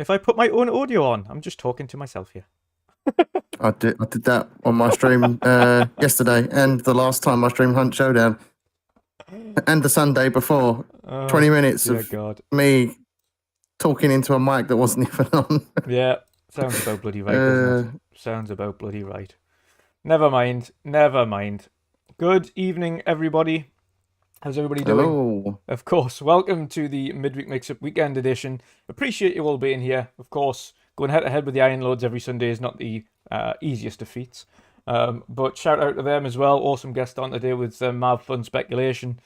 if I put my own audio on, I'm just talking to myself here. I did that on my stream yesterday, and the last time I streamed Hunt Showdown, and the Sunday before. Oh, 20 minutes dear of God. me talking into a mic that wasn't even on. Yeah, sounds about bloody right, doesn't it? uh, Sounds about bloody right. Never mind, never mind. Good evening, everybody. How's everybody doing? Hello. Of course, welcome to the Midweek Mix-Up Weekend Edition. Appreciate you all being here. Of course, going head-to-head with the Iron Lords every Sunday is not the easiest of feats. But shout out to them as well. Awesome guest on today with Mav Fun Speculation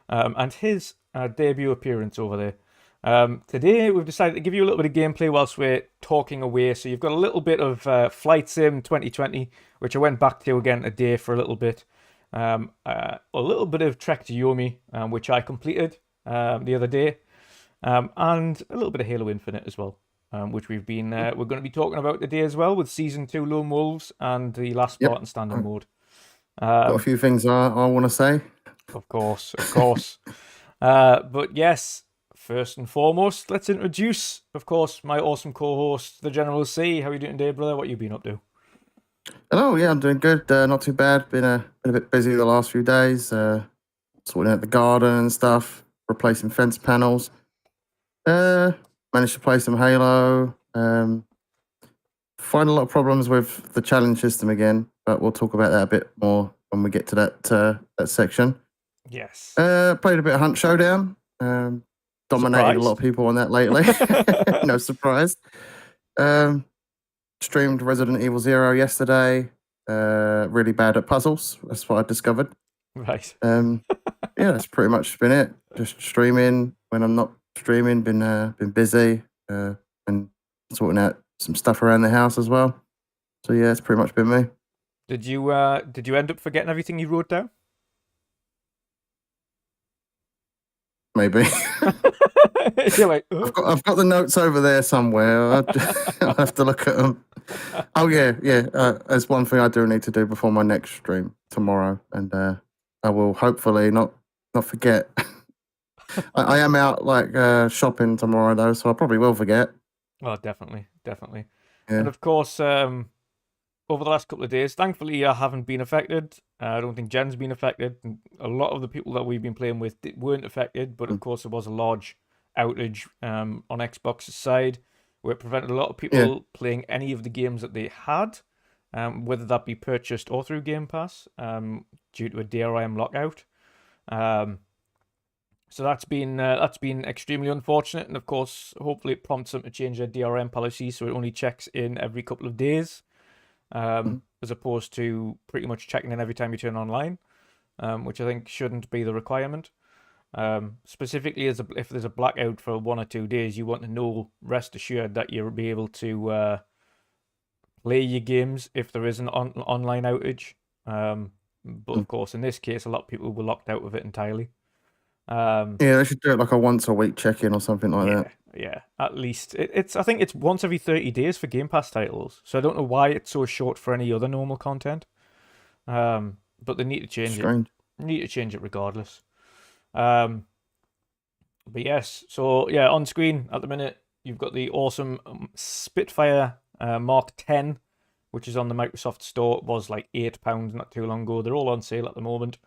and his debut appearance over there. Today, we've decided to give you a little bit of gameplay whilst we're talking away. So you've got a little bit of Flight Sim 2020, which I went back to again today for a little bit. A little bit of Trek to Yomi, which I completed the other day, and a little bit of Halo Infinite as well, which we're going to be talking about today as well with Season 2 Lone Wolves and the last Yep. Spartan Standard mode. Got a few things I want to say. Of course. But yes, first and foremost, let's introduce, of course, my awesome co-host, the General C. How are you doing today, brother? What you been up to? Hello, yeah, I'm doing good. Not too bad. Been a bit busy the last few days. Sorting out the garden and stuff, replacing fence panels. Managed to play some Halo. Find a lot of problems with the challenge system again, but we'll talk about that a bit more when we get to that section. Yes. Played a bit of Hunt Showdown. Dominated a lot of people on that lately. No surprise. Streamed Resident Evil 0 yesterday. Really bad at puzzles. That's what I discovered. Right. Yeah, that's pretty much been it. Just streaming when I'm not streaming. Been busy and sorting out some stuff around the house as well. So yeah, it's pretty much been me. Did you end up forgetting everything you wrote down? Maybe. You're like, I've got the notes over there somewhere. I'll have to look at them. Oh yeah. There's one thing I do need to do before my next stream tomorrow, and I will hopefully not forget. I am out shopping tomorrow though, so I probably will forget. Well, definitely. Yeah. And of course, over the last couple of days, thankfully, I haven't been affected. I don't think Jen's been affected. A lot of the people that we've been playing with weren't affected, but of course, there was a large outage on Xbox's side where it prevented a lot of people playing any of the games that they had, whether that be purchased or through Game Pass, due to a DRM lockout. So that's been extremely unfortunate, and of course, hopefully, it prompts them to change their DRM policy so it only checks in every couple of days, as opposed to pretty much checking in every time you turn online, which I think shouldn't be the requirement. Specifically, if there's a blackout for 1 or 2 days, you want to know, rest assured, that you'll be able to play your games if there is an online outage. But of course, in this case, a lot of people were locked out of it entirely. Yeah, they should do it like a once a week check-in or something like that. Yeah, at least I think it's once every 30 days for Game Pass titles. So I don't know why it's so short for any other normal content. But they need to change it. Need to change it regardless. But yes, so yeah, on screen at the minute you've got the awesome Spitfire Mark 10, which is on the Microsoft Store. It was like £8 not too long ago. They're all on sale at the moment.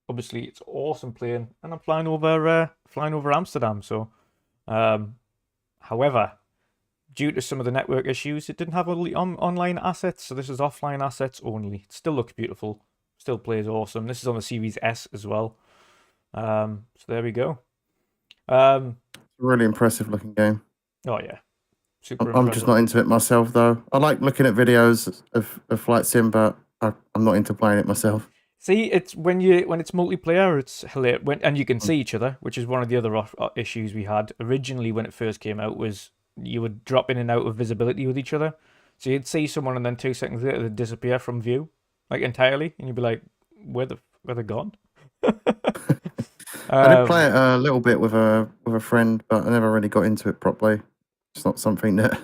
Obviously, it's awesome playing, and I'm flying over Amsterdam. So, however, due to some of the network issues, it didn't have all the online assets. So this is offline assets only. It still looks beautiful, still plays awesome. This is on the Series S as well. So there we go. Really impressive looking game. Oh yeah, super. I'm just not into it myself though. I like looking at videos of Flight Sim, but I'm not into playing it myself. See, it's when it's multiplayer, it's hilarious, and you can see each other, which is one of the other issues we had originally when it first came out. Was you would drop in and out of visibility with each other, so you'd see someone and then 2 seconds later they'd disappear from view, like entirely, and you'd be like, where they gone? I did play it a little bit with a friend, but I never really got into it properly. It's not something that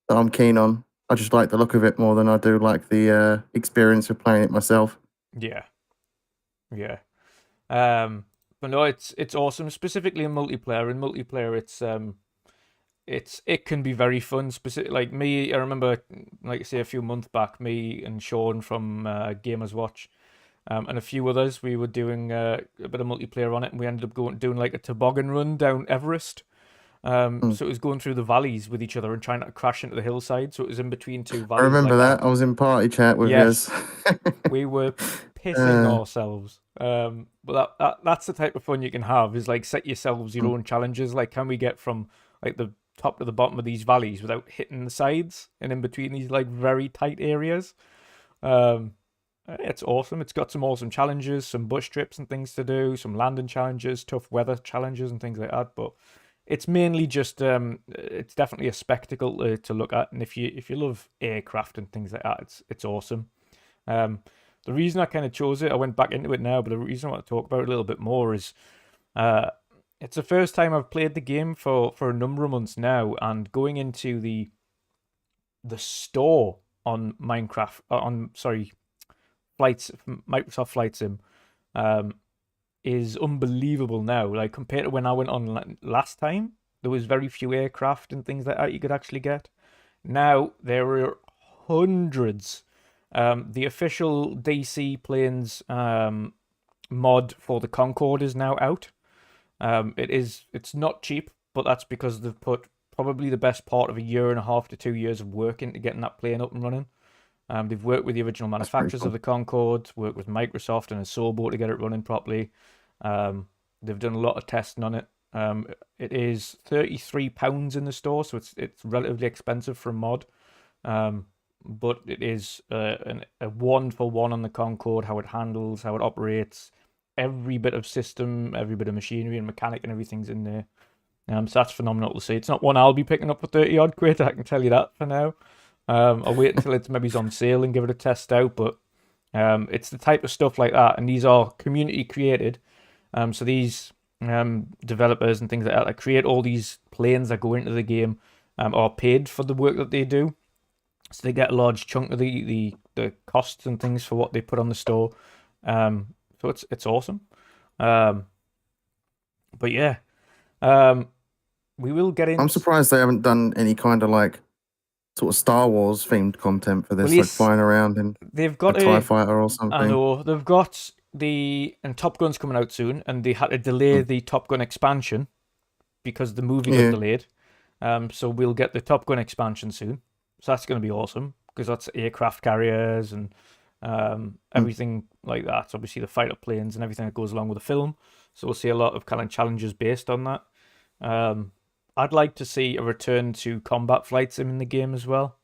I'm keen on. I just like the look of it more than I do like the experience of playing it myself. Yeah. But no, it's awesome, specifically in multiplayer. In multiplayer, it's it can be very fun. Specific like me, I remember, like I say, a few months back, me and Sean from Gamers Watch, and a few others, we were doing a bit of multiplayer on it, and we ended up doing like a toboggan run down Everest. Mm. So it was going through the valleys with each other and trying to crash into the hillside. So it was in between two I valleys remember like that. that. I was in party chat with Yes, yours. we were pissing uh, ourselves. But that's the type of fun you can have, is like set yourselves your mm, own challenges. Like, can we get from like the top to the bottom of these valleys without hitting the sides and in between these like very tight areas? Um, it's awesome. It's got some awesome challenges, some bush trips and things to do, some landing challenges, tough weather challenges and things like that. But it's mainly just it's definitely a spectacle to look at. And if you love aircraft and things like that, it's awesome. Um, the reason I kind of chose it, I went back into it now, but the reason I want to talk about it a little bit more is uh, it's the first time I've played the game for a number of months now, and going into the store on Minecraft, on sorry, flights Microsoft Flight Sim, um, is unbelievable now. Like, compared to when I went on last time, there was very few aircraft and things like that you could actually get. Now there are hundreds. The official DC planes mod for the Concorde is now out. It's not cheap, but that's because they've put probably the best part of a year and a half to 2 years of work into getting that plane up and running. They've worked with the original that's pretty manufacturers of cool. the Concorde, worked with Microsoft and Asobo to get it running properly. They've done a lot of testing on it. It is £33 in the store, so it's relatively expensive for a mod. But it is a one for one on the Concorde, how it handles, how it operates, every bit of system, every bit of machinery and mechanic and everything's in there. So that's phenomenal to see. It's not one I'll be picking up for 30 odd quid, I can tell you that for now. I'll wait until it's maybe on sale and give it a test out, but it's the type of stuff like that, and these are community created. So these developers and things like that create all these planes that go into the game are paid for the work that they do. So they get a large chunk of the costs and things for what they put on the store. So it's awesome. But yeah, um, we will get I'm into. surprised they haven't done any kind of like sort of Star Wars themed content for Well, this, like yes, flying around in they've a got TIE a. fighter or I something. know they've got and Top Gun's coming out soon, and they had to delay Mm. the Top Gun expansion because the movie got Yeah. delayed. So we'll get the Top Gun expansion soon. So that's going to be awesome because that's aircraft carriers and Mm. everything like that. Obviously, the fighter planes and everything that goes along with the film. So we'll see a lot of kind of challenges based on that. I'd like to see a return to combat flight sim in the game as well.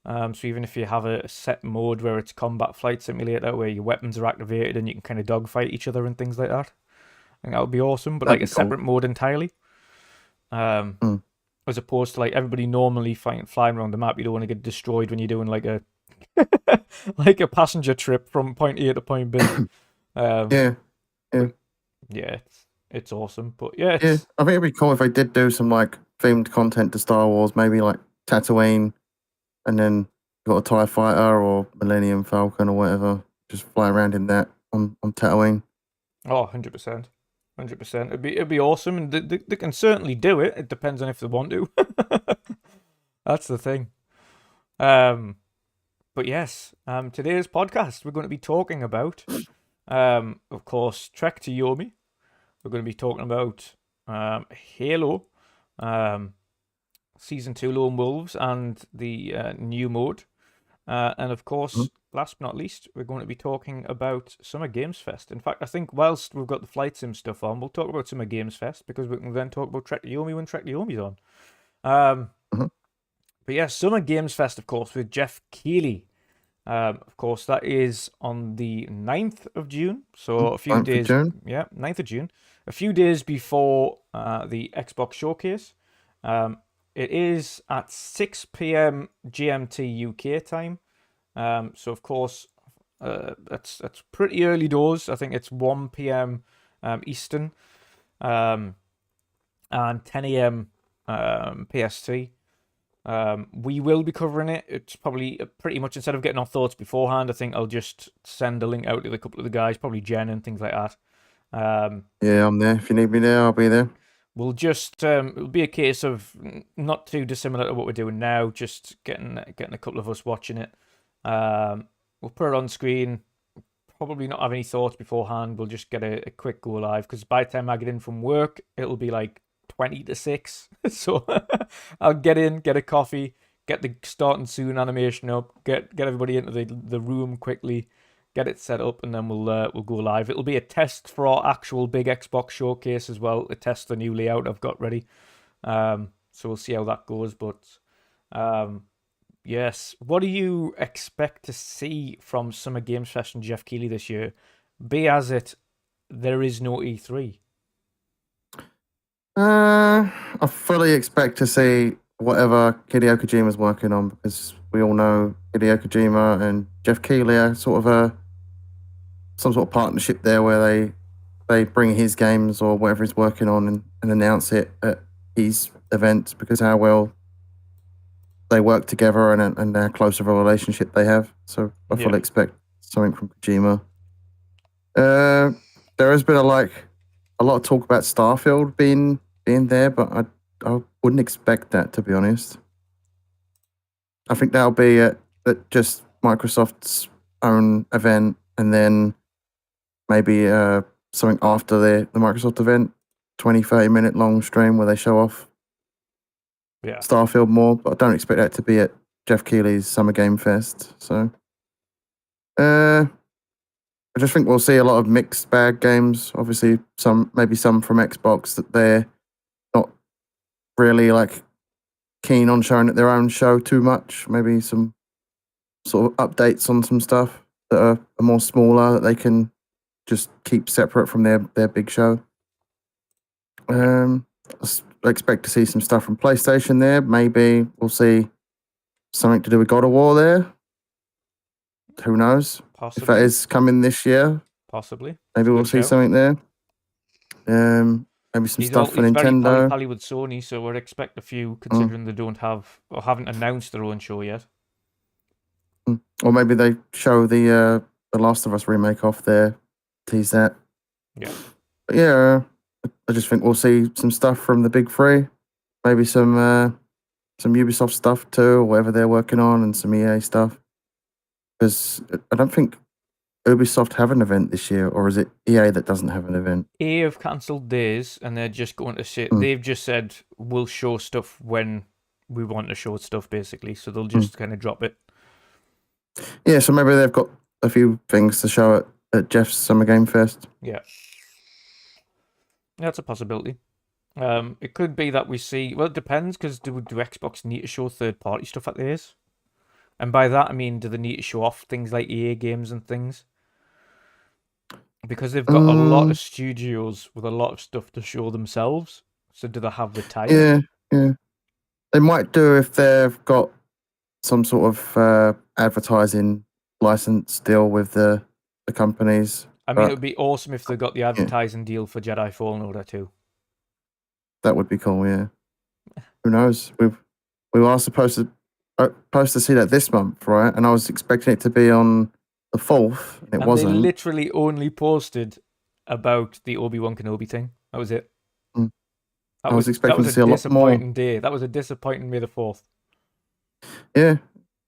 So even if you have a set mode where it's combat flight simulator, where your weapons are activated and you can kind of dogfight each other and things like that, I think that would be awesome. But That'd like a be cool. separate mode entirely, um, Mm. as opposed to like everybody normally flying around the map. You don't want to get destroyed when you're doing like a like a passenger trip from point A to point B. Um, Yeah. Yeah. but yeah, it's awesome. But yeah, Yeah. it's I think it'd be cool if they did do some like themed content to Star Wars, maybe like Tatooine, and then you got a TIE fighter or Millennium Falcon or whatever, just fly around in that on Tatooine. oh, 100%. 100%. It'd be awesome, and they can certainly do it. It depends on if they want to. That's the thing. Um, but yes, today's podcast we're going to be talking about, of course, Trek to Yomi. We're going to be talking about Halo, Season 2 Lone Wolves, and the new mode. And of course, Mhm. last but not least, we're going to be talking about Summer Games Fest. In fact, I think whilst we've got the Flight Sim stuff on, we'll talk about Summer Games Fest because we can then talk about Trek to Yomi when Trek to Yomi's on. Mhm. But yeah, Summer Games Fest, of course, with Jeff Keighley. Of course, that is on the 9th of June. So a few 9th of days, June. yeah, 9th of June. A few days before the Xbox Showcase. It is at 6 p.m. GMT UK time. So of course, that's pretty early doors. I think it's 1 p.m. Eastern, and 10 a.m. PST. We will be covering it. It's probably pretty much, instead of getting our thoughts beforehand, I think I'll just send a link out to a couple of the guys, probably Jen and things like that. Yeah, I'm there. If you need me there, I'll be there. we'll just it'll be a case of not too dissimilar to what we're doing now, just getting a couple of us watching it. We'll put it on screen. Probably not have any thoughts beforehand. We'll just get a quick go live because by the time I get in from work, it'll be like 20 to 6. So I'll get in, get a coffee, get the starting soon animation up, get everybody into the room quickly, get it set up, and then we'll go live. It'll be a test for our actual big Xbox showcase as well, to test the new layout I've got ready. So we'll see how that goes. But yes, what do you expect to see from Summer Games Fest and Jeff Keighley this year? Be as it, there is no E3. I fully expect to see whatever Hideo Kojima's working on, because we all know Hideo Kojima and Jeff Keighley are sort of some sort of partnership there where they bring his games or whatever he's working on and announce it at his events, because how well they work together and how close of a relationship they have. So I fully expect something from Kojima. There has been a lot of talk about Starfield being there, but I wouldn't expect that, to be honest. I think that'll be at just Microsoft's own event, and then maybe something after the Microsoft event, 20-30 minute long stream where they show off Starfield more. But I don't expect that to be at Jeff Keighley's Summer Game Fest. So I just think we'll see a lot of mixed bag games. Obviously, maybe some from Xbox that they're not really like keen on showing at their own show too much. Maybe some sort of updates on some stuff that are more smaller that they can just keep separate from their big show. I expect to see some stuff from PlayStation there. Maybe we'll see something to do with God of War there. Who knows? Possibly. If that is coming this year. Possibly. Maybe we'll see something there. Maybe some stuff for Nintendo. Very pally with Sony, so we'd expect a few, considering they don't have or haven't announced their own show yet. Or maybe they show the Last of Us remake off there, tease that. Yeah. But yeah, I just think we'll see some stuff from the big three. Maybe some Ubisoft stuff too, or whatever they're working on, and some EA stuff. Because I don't think Ubisoft have an event this year, or is it EA that doesn't have an event? EA have cancelled theirs, and they're just going to say they've just said we'll show stuff when we want to show stuff, basically. So they'll just kind of drop it. Yeah, so maybe they've got a few things to show at Jeff's Summer Game Fest. Yeah, that's a possibility. It could be that we see. Well, it depends, because do Xbox need to show third-party stuff at theirs? And by that I mean, do they need to show off things like EA games and things? Because they've got a lot of studios with a lot of stuff to show themselves. So do they have the time? Yeah. They might do if they've got some sort of advertising license deal with the companies. I mean, it would be awesome if they got the advertising deal for Jedi Fallen Order 2. That would be cool, yeah. Who knows? We are supposed to see that this month, right? And I was expecting it to be on the 4th, and it wasn't. They literally only posted about the Obi-Wan Kenobi thing. That was it. I was expecting to see a lot more. Day. That was a disappointing May the 4th. Yeah.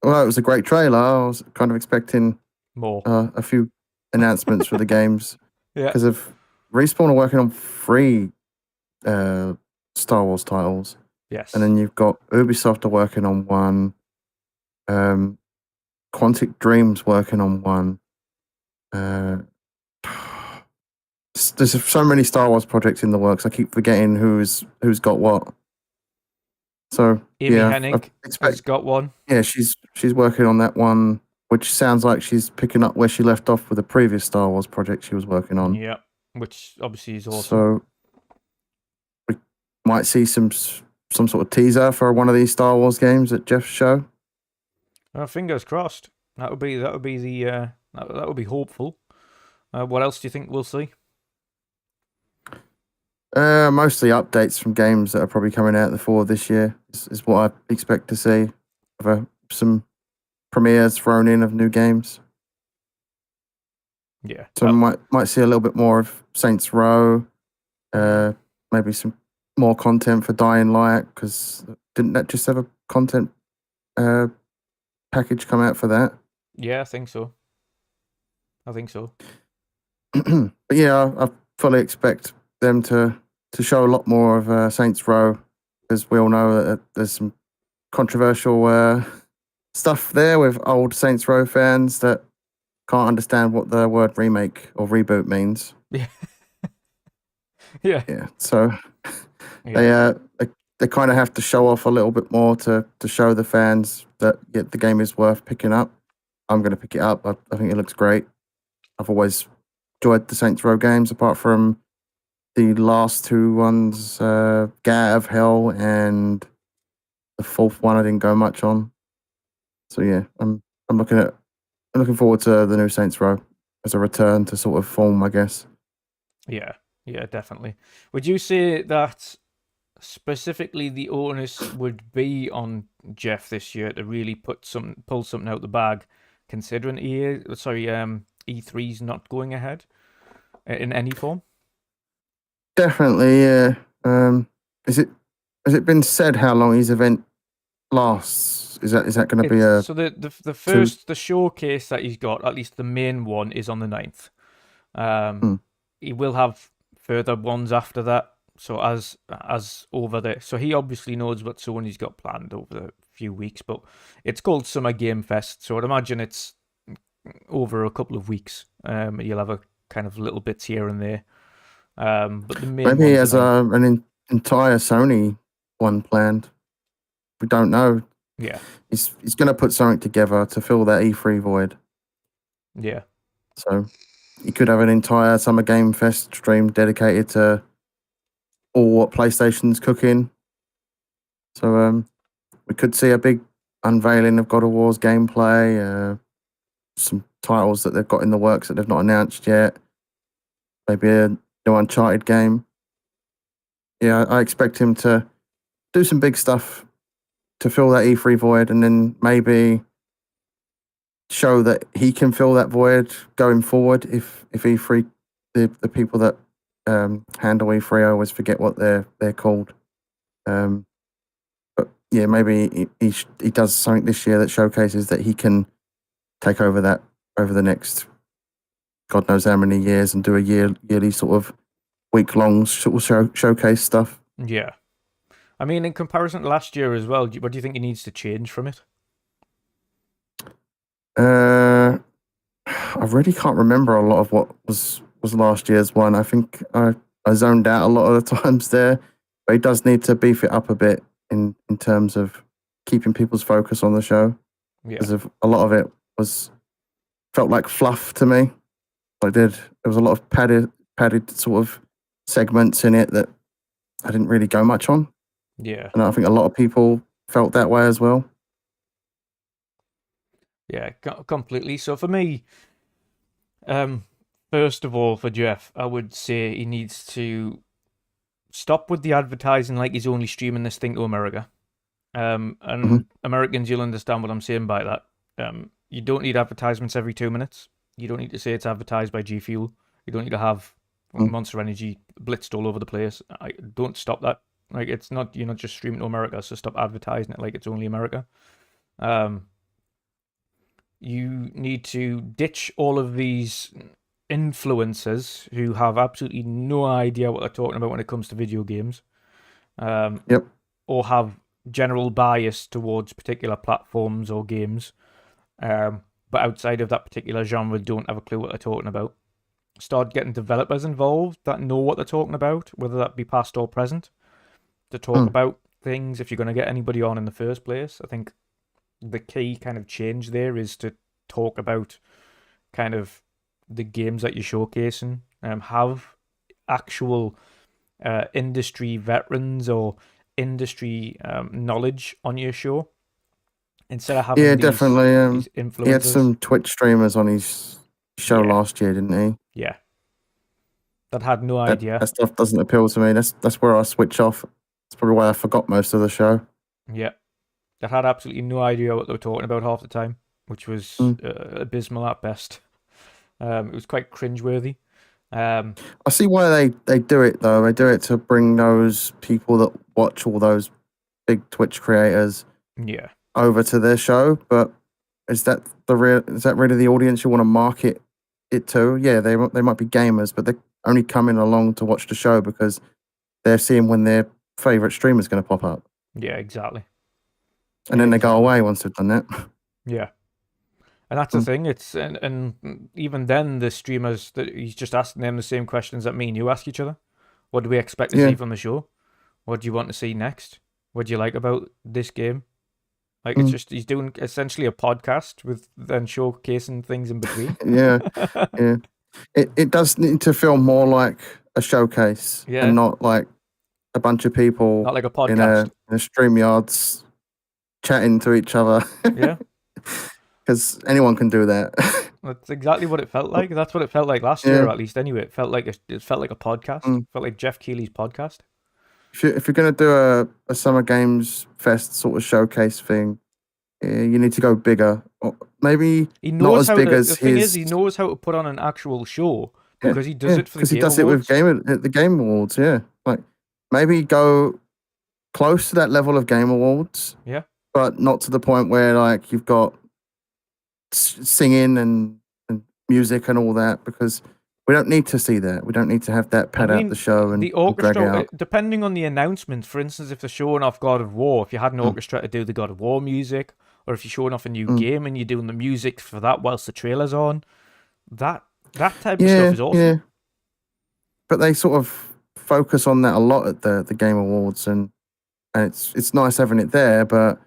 Well, it was a great trailer. I was kind of expecting more. A few announcements for the games. Yeah. Because of Respawn are working on 3 Star Wars titles. Yes. And then you've got Ubisoft are working on 1. Quantic Dream's working on 1. There's so many Star Wars projects in the works. I keep forgetting who's got what. So Amy Hennig has got one. Yeah, she's working on that one, which sounds like she's picking up where she left off with the previous Star Wars project she was working on. Yeah, which obviously is awesome. So we might see some sort of teaser for one of these Star Wars games at Jeff's show. Fingers crossed. That would be hopeful. What else do you think we'll see? Mostly updates from games that are probably coming out the fall this year is what I expect to see. Some premieres thrown in of new games. Yeah. So might see a little bit more of Saints Row. Maybe some more content for Dying Light, because didn't that just have a content uh, package come out for that? Yeah, I think so. I think so. But yeah, I fully expect them to show a lot more of Saints Row, because we all know that there's some controversial stuff there with old Saints Row fans that can't understand what the word remake or reboot means. Yeah. Yeah. Yeah, so they Yeah. they kind of have to show off a little bit more to show the fans that the game is worth picking up. I'm going to pick it up. I think it looks great. I've always enjoyed the Saints Row games, apart from the last two ones, Gat of Hell, and the fourth one I didn't go much on. So yeah, I'm looking forward to the new Saints Row as a return to sort of form, I guess. Yeah. Yeah, definitely. Would you say that specifically the onus would be on Jeff this year to really pull something out the bag, considering E3's not going ahead in any form? Definitely, yeah. Is it has it been said how long his event lasts? Is that going to be It's a so the two? first the showcase that he's got, at least the main one, is on the 9th. Um, Hmm. he will have further ones after that. So as over there, so he obviously knows what Sony's got planned over the few weeks. But it's called Summer Game Fest, so I'd imagine it's over a couple of weeks. You'll have a kind of little bits here and there. But the main Maybe he one's the has 9th. entire Sony one planned. We don't know. Yeah, He's going to put something together to fill that E3 void. yeah, So he could have an entire Summer Game Fest stream dedicated to all what PlayStation's cooking. So we could see a big unveiling of God of War's gameplay, some titles that they've got in the works that they've not announced yet. Maybe a new Uncharted game. Yeah, I expect him to do some big stuff to fill that E3 void, and then maybe show that he can fill that void going forward. If E3, the people that handle E3, I always forget what they're called. But yeah, maybe he does something this year that showcases that he can take over that over the next God knows how many years, and do a yearly sort of week-long sort of showcase stuff. yeah. I mean, in comparison to last year as well, what do you think he needs to change from it? Uh, I really can't remember a lot of what was last year's one. I think I zoned out a lot of the times there, but he does need to beef it up a bit in terms of keeping people's focus on the show, Yeah, because a lot of it was felt like fluff to me. There was a lot of padded sort of segments in it that I didn't really go much on, yeah, and I think a lot of people felt that way as well. yeah, completely. So for me, um, first of all, for Jeff, I would say he needs to stop with the advertising like he's only streaming this thing to America. Hmm. And Americans, you'll understand what I'm saying by that. You don't need advertisements every 2 minutes. You don't need to say it's advertised by G Fuel. You don't need to have Monster Energy blitzed all over the place. I don't stop that. Like, it's not, you're not just streaming to America, so stop advertising it like it's only America. Um, you need to ditch all of these influencers who have absolutely no idea what they're talking about when it comes to video games, Yep. or have general bias towards particular platforms or games, but outside of that particular genre don't have a clue what they're talking about. Start getting developers involved that know what they're talking about, whether that be past or present, to talk Mm. about things if you're going to get anybody on in the first place. I think the key kind of change there is to talk about kind of the games that you're showcasing. Have actual industry veterans or industry knowledge on your show instead of Yeah, having definitely. these He had influencers. some Twitch streamers on his show Yeah, last year, didn't he? yeah, that had no That idea. stuff doesn't appeal to me. That's where I switch off. That's probably why I forgot most of the show. Yeah, that had absolutely no idea what they were talking about half the time, which was Mm. abysmal at best. It was quite cringeworthy. I see why they do it though. They do it to bring those people that watch all those big Twitch creators Yeah. over to their show. But is that really the audience you want to market it to? Yeah, they might be gamers, but they're only coming along to watch the show because they're seeing when their favorite streamer is going to pop up. Yeah, exactly. And then they go away once they've done that. Yeah. And that's the thing. It's and even then, the streamers that he's just asking them the same questions that me and you ask each other. What do we expect to see from the show? What do you want to see next? What do you like about this game? Like it's just he's doing essentially a podcast with then showcasing things in between. Yeah. It does need to feel more like a showcase and not like a bunch of people not like a podcast in a StreamYards chatting to each other. Yeah. Because anyone can do that. That's exactly what it felt like. That's what it felt like last year, at least. Anyway, it felt like a podcast. It felt like Jeff Keighley's podcast. If you're gonna do a Summer Games Fest sort of showcase thing, you need to go bigger. Or maybe not as big as his. The thing is, he knows how to put on an actual show because he does it for the Game Awards. Because he does it with the Game Awards. Yeah, like maybe go close to that level of Game Awards. Yeah, but not to the point where like you've got singing and music and all that, because we don't need to see that. We don't need to have that pad out the show and the orchestra. Drag it out. Depending on the announcement, for instance, if they're showing off God of War, if you had an orchestra to do the God of War music, or if you're showing off a new game and you're doing the music for that whilst the trailer's on, that type of stuff is awesome. Yeah. But they sort of focus on that a lot at the Game Awards, and it's nice having it there, but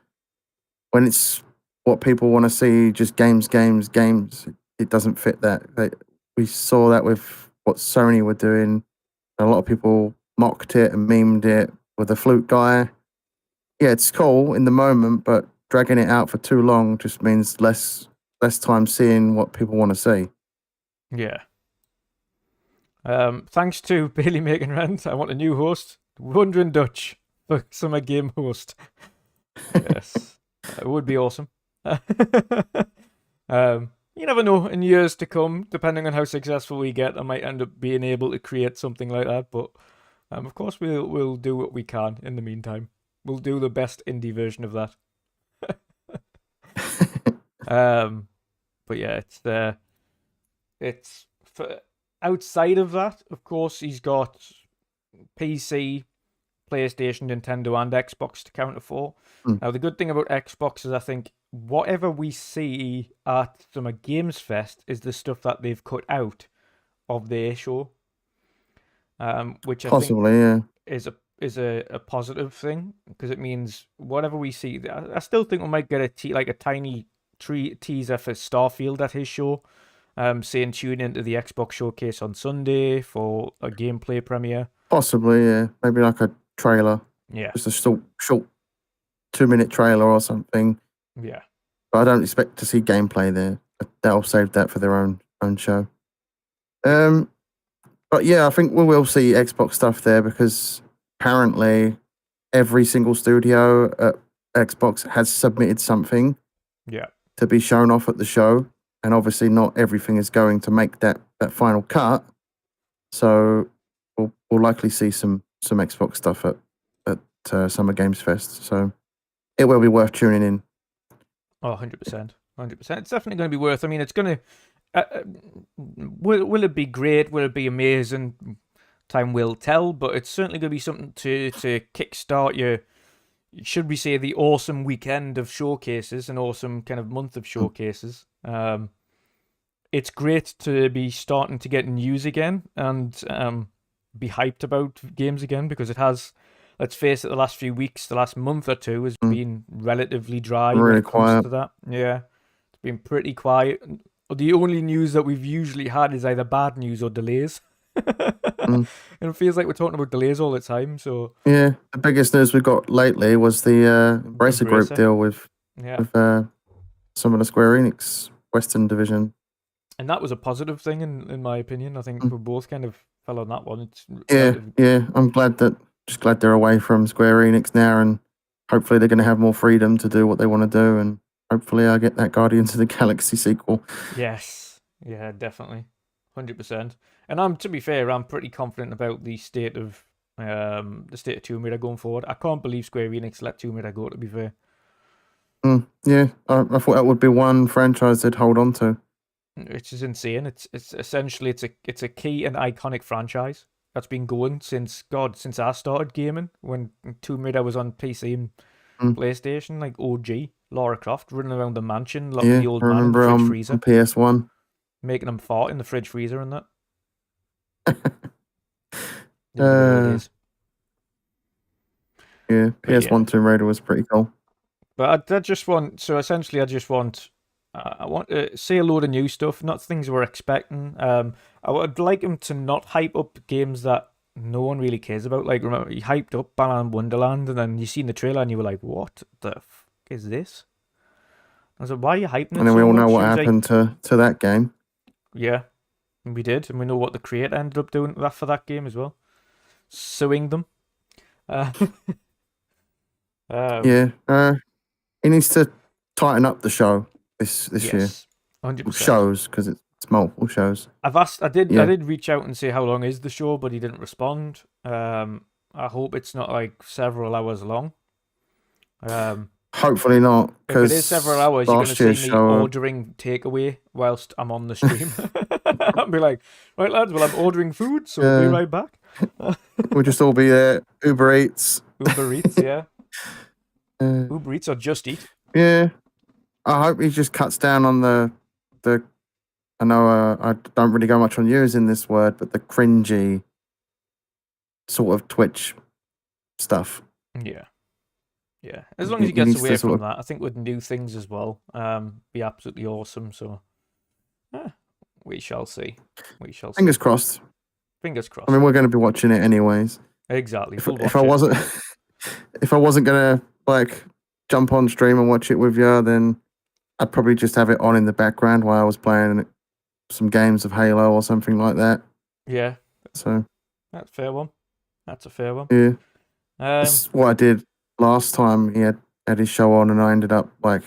when it's what people want to see, just games, it doesn't fit that. We saw that with what Sony were doing. A lot of people mocked it and memed it with the flute guy. Yeah, it's cool in the moment, but dragging it out for too long just means less time seeing what people want to see. Yeah. Thanks to Bailey Making Rent, I want a new host, WandrinDutch, for Summer Game Host. Yes, it would be awesome. You never know, in years to come, depending on how successful we get, I might end up being able to create something like that. But of course, we'll do what we can in the meantime. We'll do the best indie version of that. But yeah, it's for outside of that. Of course, he's got PC, PlayStation, Nintendo, and Xbox to counter for. Now, the good thing about Xbox is I think whatever we see at Summer Games Fest is the stuff that they've cut out of their show, which I think is a positive thing, because it means whatever we see. I still think we might get a tiny teaser for Starfield at his show, saying tune into the Xbox showcase on Sunday for a gameplay premiere. Possibly, yeah. Maybe like a trailer. Yeah. Just a short 2-minute trailer or something. Yeah. But I don't expect to see gameplay there. They'll save that for their own show. But yeah, I think we will see Xbox stuff there, because apparently every single studio at Xbox has submitted something to be shown off at the show. And obviously not everything is going to make that final cut. So we'll likely see some Xbox stuff at Summer Games Fest. So it will be worth tuning in. Oh, 100%. 100%. It's definitely going to be worth. I mean, it's going to... will it be great? Will it be amazing? Time will tell, but it's certainly going to be something to kickstart your... Should we say the awesome weekend of showcases, an awesome kind of month of showcases. It's great to be starting to get news again and be hyped about games again, because it has, let's face it, the last few weeks, the last month or two has been relatively dry when it comes to that. Yeah, it's been pretty quiet. The only news that we've usually had is either bad news or delays. And it feels like we're talking about delays all the time. So yeah, the biggest news we got lately was the Embracer Group deal with some of the Square Enix Western division. And that was a positive thing, in my opinion. I think we both kind of fell on that one. I'm glad they're away from Square Enix now, and hopefully they're going to have more freedom to do what they want to do, and hopefully I get that Guardians of the Galaxy sequel. Yes, yeah, definitely. 100%. And to be fair, I'm pretty confident about the state of Tomb Raider going forward. I can't believe Square Enix let Tomb Raider go. To be fair, Yeah, I thought that would be one franchise they'd hold on to. it's just insane. It's essentially it's a key and iconic franchise that's been going since I started gaming when Tomb Raider was on PC and Mm. PlayStation, like OG Lara Croft running around the mansion, locking Yeah, the old I man in the remember fridge on freezer, PS1. making him fart in the fridge freezer and that. The good old uh, days. yeah, But yeah. PS1 Tomb Raider was pretty cool. But I just want, so essentially, I want to say a load of new stuff, not things we're expecting. I would like him to not hype up games that no one really cares about. Like, remember, he hyped up Balan Wonderland, and then you seen the trailer, and you were like, "What the fuck is this?" I was like, "Why are you hyping it And then we so all know much?" what He was like, happened to that game. "Yeah, we did, and we know what the creator ended up doing for that game as well, suing them." Uh, Yeah, he needs to tighten up the show this year. yes, 100%. Shows, because it's multiple shows. I did Yeah. reach out and say how long is the show, but he didn't respond. I hope it's not like several hours long. Hopefully not, If it is because several hours, you're gonna last see year's me show, ordering takeaway whilst I'm on the stream. I'll be like, right lads, well I'm ordering food, so we'll be right back. we'll just all be there. Uber Eats. Uber Eats, yeah. Uh, Uber Eats or Just Eat. yeah, I hope he just cuts down on the. I know I don't really go much on using this word, but the cringy sort of Twitch stuff. Yeah. Yeah. As long as he He gets needs away to from sort that, I think with new things as well, be absolutely awesome. So we shall see. We shall see. Fingers crossed. Fingers crossed. I mean, we're going to be watching it anyways. Exactly. If I wasn't, if I wasn't gonna like jump on stream and watch it with you, then I'd probably just have it on in the background while I was playing some games of Halo or something like that. Yeah. So That's a fair one. That's a fair one. yeah, that's what I did last time. He had his show on, and I ended up like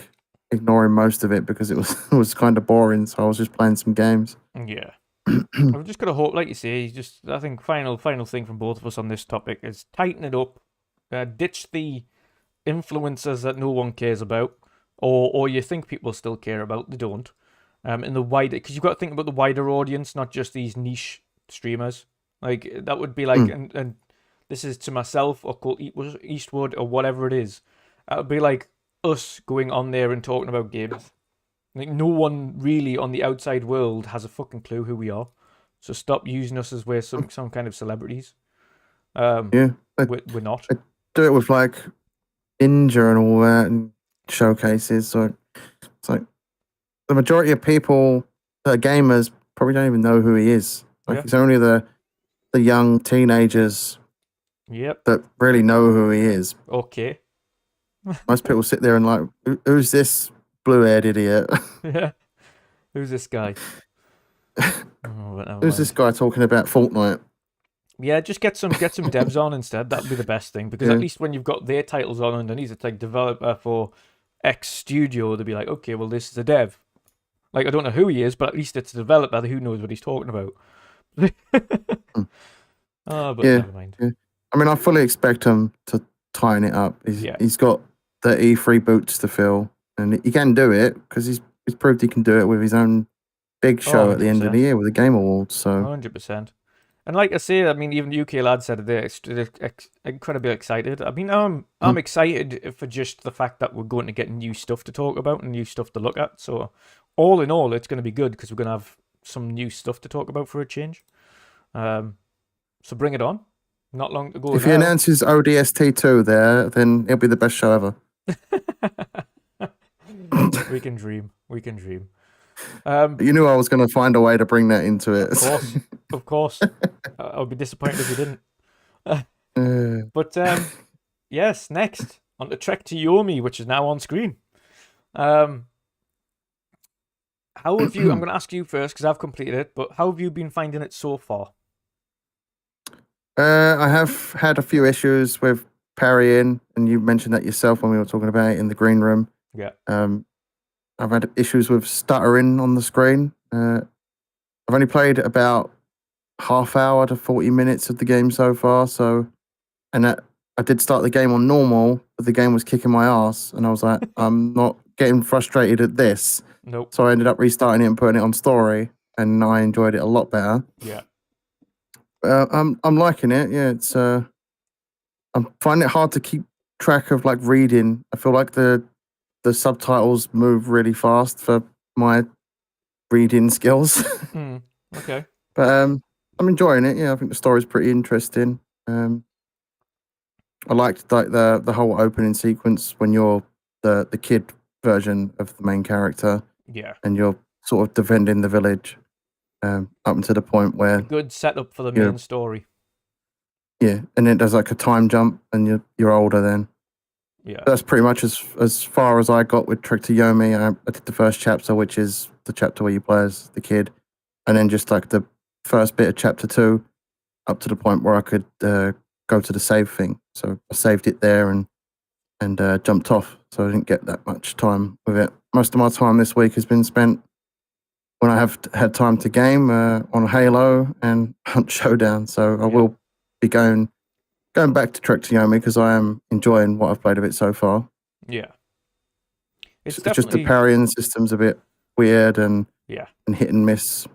ignoring most of it because it was it was kind of boring. So I was just playing some games. Yeah. I've just got to hope, like you say, I think final thing from both of us on this topic is tighten it up, ditch the influencers that no one cares about, or you think people still care about, they don't. In the wider, because you've got to think about the wider audience, not just these niche streamers. Like that would be like, and this is to myself or Colt Eastwood or whatever it is. That would be like us going on there and talking about games. Like no one really on the outside world has a fucking clue who we are. So stop using us as we're some kind of celebrities. Yeah, we're not. I do it with like Ninja and all that and showcases. So it's like the majority of people that are gamers probably don't even know who he is. Like it's only the young teenagers that really know who he is. Okay. Most people sit there and like, who's this blue-haired idiot? Yeah. Who's this guy? Who's this guy talking about Fortnite? Yeah, just get some devs on instead. That'd be the best thing, because at least when you've got their titles on underneath, it's like developer for X studio, they'll be like, okay, well this is a dev. Like I don't know who he is, but at least it's a developer who knows what he's talking about. But never mind. Yeah. I mean, I fully expect him to tighten it up. He's got the E3 boots to fill, and he can do it because he's proved he can do it with his own big show at the end of the year with the Game Awards. So 100%. And like I say, I mean, even the UK lads said they're incredibly excited. I mean, I'm excited for just the fact that we're going to get new stuff to talk about and new stuff to look at. So all in all, it's going to be good because we're going to have some new stuff to talk about for a change. So bring it on. Not long to go. If he announces ODST2 there, then it'll be the best show ever. We can dream. We can dream. You knew I was going to find a way to bring that into it. Of course. I would be disappointed if you didn't. But yes, next on the trek to Yomi, which is now on screen. How have you? I'm going to ask you first because I've completed it. But how have you been finding it so far? I have had a few issues with parrying, and you mentioned that yourself when we were talking about it in the green room. Yeah. I've had issues with stuttering on the screen. I've only played about half hour to 40 minutes of the game so far. So, and that I did start the game on normal, but the game was kicking my ass, and I was like, I'm not getting frustrated at this. Nope. So I ended up restarting it and putting it on story, and I enjoyed it a lot better. Yeah. I'm liking it. Yeah, it's I'm finding it hard to keep track of like reading. I feel like the subtitles move really fast for my reading skills. Okay. But I'm enjoying it. Yeah, I think the story's pretty interesting. I liked like the whole opening sequence when you're the kid version of the main character Yeah. and you're sort of defending the village up until the point where Good setup for the you're main story. yeah, and then there's like a time jump and you're older then. Yeah. That's pretty much as far as I got with Trick to Yomi. I did the first chapter, which is the chapter where you play as the kid, and then just like the first bit of chapter 2 up to the point where I could go to the save thing. So I saved it there and jumped off. So I didn't get that much time with it. Most of my time this week has been spent when I have had time to game on Halo and Hunt Showdown. So I will be going back to Trek to Yomi because I am enjoying what I've played of it so far. Yeah. It's just the parrying system's a bit weird and hit and miss.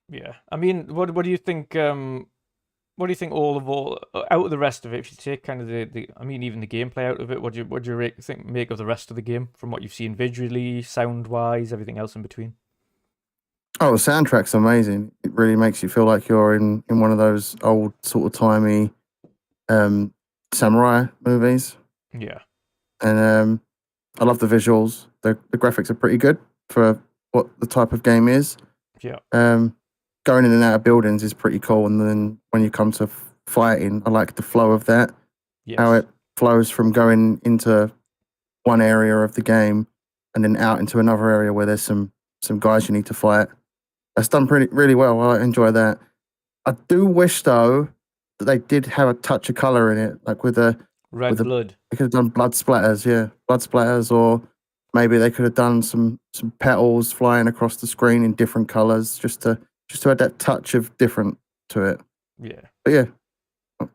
Yeah. I mean, what do you think? What do you think? All out of the rest of it, if you take kind of the I mean, even the gameplay out of it, what do you think make of the rest of the game from what you've seen visually, sound wise, everything else in between? Oh, the soundtrack's amazing. It really makes you feel like you're in one of those old sort of timey samurai movies. Yeah. And I love the visuals. The graphics are pretty good for what the type of game is. Yeah. Going in and out of buildings is pretty cool. And then when you come to fighting, I like the flow of that. Yes. How it flows from going into one area of the game and then out into another area where there's some guys you need to fight. That's done really well. I enjoy that. I do wish though that they did have a touch of color in it, like with the blood. They could have done blood splatters, or maybe they could have done some petals flying across the screen in different colors, just to add that touch of different to it. Yeah. But yeah,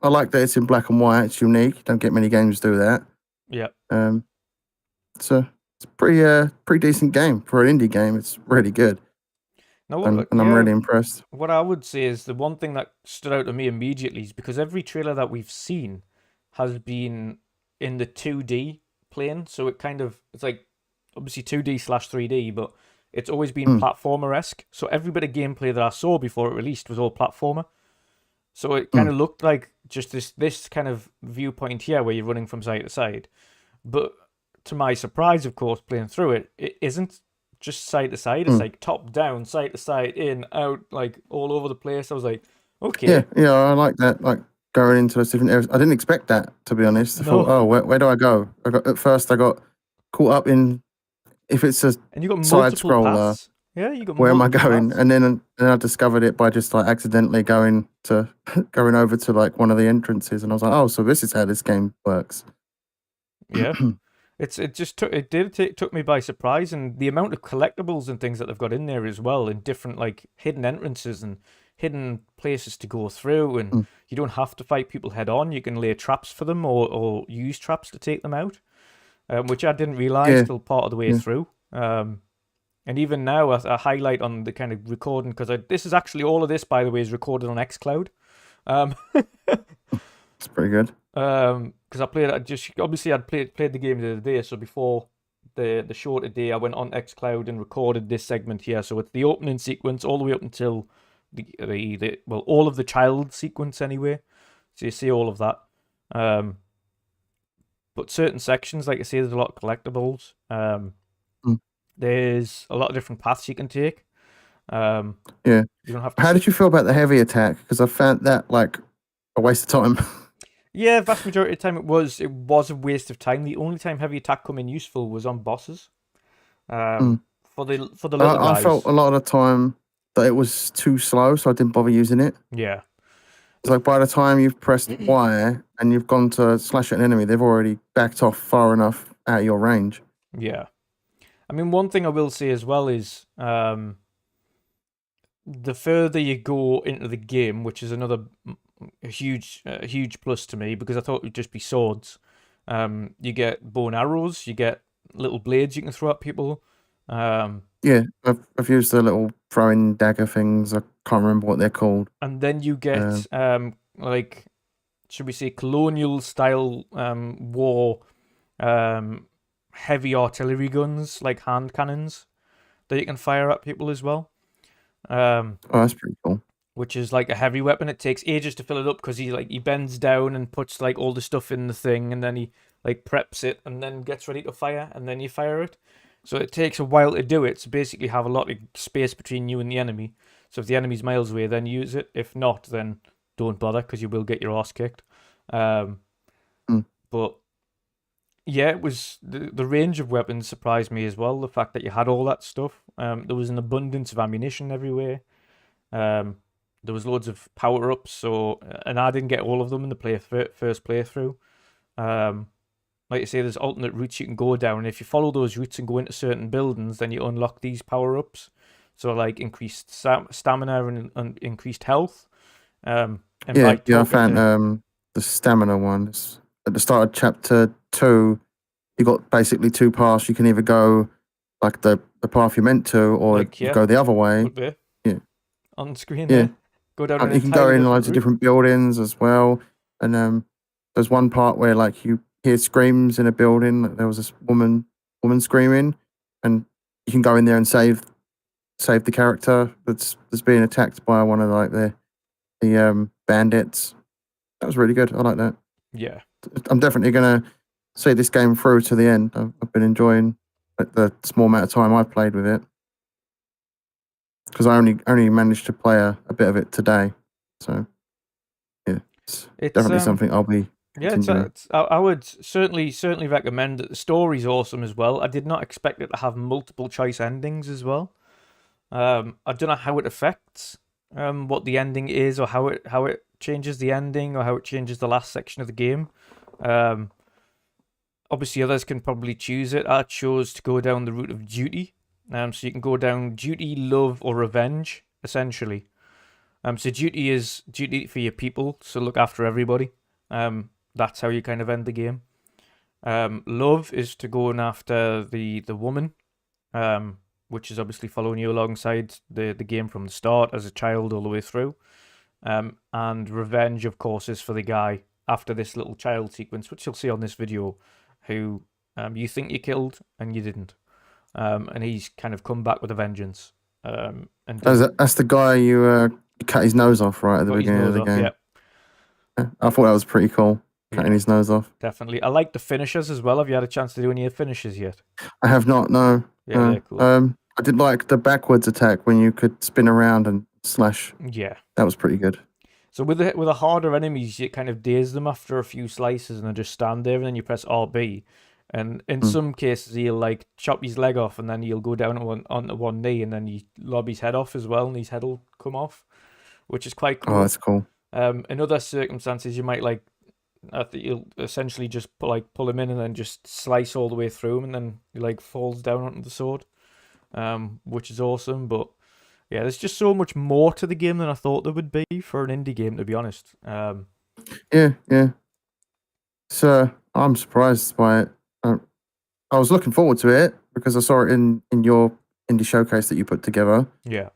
I like that it's in black and white. It's unique. You don't get many games do that. Yeah. So it's a pretty decent game for an indie game. It's really good. No, and I'm really impressed. What I would say is the one thing that stood out to me immediately is because every trailer that we've seen has been in the 2D plane, so it's like obviously 2D/3D, but it's always been platformer-esque. So every bit of gameplay that I saw before it released was all platformer. So it kind of looked like just this kind of viewpoint here where you're running from side to side. But to my surprise, of course, playing through it, it isn't just side to side. It's like top down, side to side, in, out, like all over the place. I was like, okay. Yeah, I like that. Like going into those different areas. I didn't expect that, to be honest. I thought, oh, where do I go? At first I got caught up in if it's a and you got side scroller. Paths. Yeah, you got where am I going? Paths. And then I discovered it by just like accidentally going over to like one of the entrances, and I was like, oh, so this is how this game works. Yeah. It took me by surprise, and the amount of collectibles and things that they've got in there as well, in different like hidden entrances and hidden places to go through, and you don't have to fight people head on. You can lay traps for them or use traps to take them out, which I didn't realize till part of the way through. And even now, a highlight on the kind of recording, because this is actually all of this, by the way, is recorded on xCloud. It's pretty good. Because I'd played the game the other day, so before the show today, I went on xCloud and recorded this segment here. So it's the opening sequence all the way up until all of the child sequence anyway. So you see all of that. But certain sections, like I say, there's a lot of collectibles. There's a lot of different paths you can take. Yeah. You don't have to. How did you feel about the heavy attack? Because I found that like a waste of time. Yeah, vast majority of the time it was a waste of time. The only time heavy attack come in useful was on bosses. For the little guys. I felt a lot of the time that it was too slow, so I didn't bother using it. Yeah. It's like by the time you've pressed Y and you've gone to slash at an enemy, they've already backed off far enough out of your range. Yeah. I mean, one thing I will say as well is the further you go into the game, which is another huge plus to me because I thought it would just be swords. You get bow and arrows, you get little blades you can throw at people. Yeah, I've used the little throwing dagger things. I can't remember what they're called. And then you get like, should we say, colonial style war heavy artillery guns, like hand cannons that you can fire at people as well. Oh, that's pretty cool. Which is like a heavy weapon. It takes ages to fill it up because he bends down and puts like all the stuff in the thing, and then he like preps it and then gets ready to fire, and then you fire it. So it takes a while to do it. So basically, have a lot of space between you and the enemy. So if the enemy's miles away, then use it. If not, then don't bother because you will get your ass kicked. But yeah, it was the range of weapons surprised me as well. The fact that you had all that stuff. There was an abundance of ammunition everywhere. There was loads of power ups. So, and I didn't get all of them in the first playthrough. Like I say, there's alternate routes you can go down. And if you follow those routes and go into certain buildings, then you unlock these power ups. So like increased stamina and increased health. I found the stamina ones at the start of chapter 2. You got basically 2 paths. You can either go like the path you're meant to, or like, you go the other way. There, yeah, on screen. Yeah, go down. You can go in loads of different buildings as well. And there's one part where like you hear screams in a building. There was this woman screaming, and you can go in there and save the character that's being attacked by one of like the bandits. That was really good. I like that. Yeah, I'm definitely gonna see this game through to the end. I've been enjoying the small amount of time I've played with it, because I only managed to play a bit of it today. So yeah, it's definitely something I'll be. Yeah, I would certainly recommend it. The story's awesome as well. I did not expect it to have multiple choice endings as well. I don't know how it affects what the ending is, or how it changes the ending, or how it changes the last section of the game. Obviously, others can probably choose it. I chose to go down the route of duty. So you can go down duty, love, or revenge, essentially. So duty is duty for your people, so look after everybody. That's how you kind of end the game. Love is to go after the woman, which is obviously following you alongside the game from the start as a child all the way through. And revenge, of course, is for the guy after this little child sequence, which you'll see on this video, who you think you killed and you didn't. And he's kind of come back with a vengeance. And that's the guy you cut his nose off right at the beginning of the game. Yeah. I thought that was pretty cool, cutting his nose off. Definitely. I like the finishers as well. Have you had a chance to do any of the finishers yet? I have not, no. Yeah, they're cool. I did like the backwards attack when you could spin around and slash. Yeah. That was pretty good. So with the harder enemies, you kind of daze them after a few slices and they just stand there, and then you press RB. And in some cases, he'll like chop his leg off, and then he'll go down onto one knee, and then you lob his head off as well, and his head will come off, which is quite cool. Oh, that's cool. In other circumstances, you might like, I think you'll essentially just pull him in and then just slice all the way through him, and then he like falls down onto the sword, which is awesome. But yeah, there's just so much more to the game than I thought there would be for an indie game, to be honest. Yeah. So I'm surprised by it. I was looking forward to it because I saw it in your indie showcase that you put together. Yeah.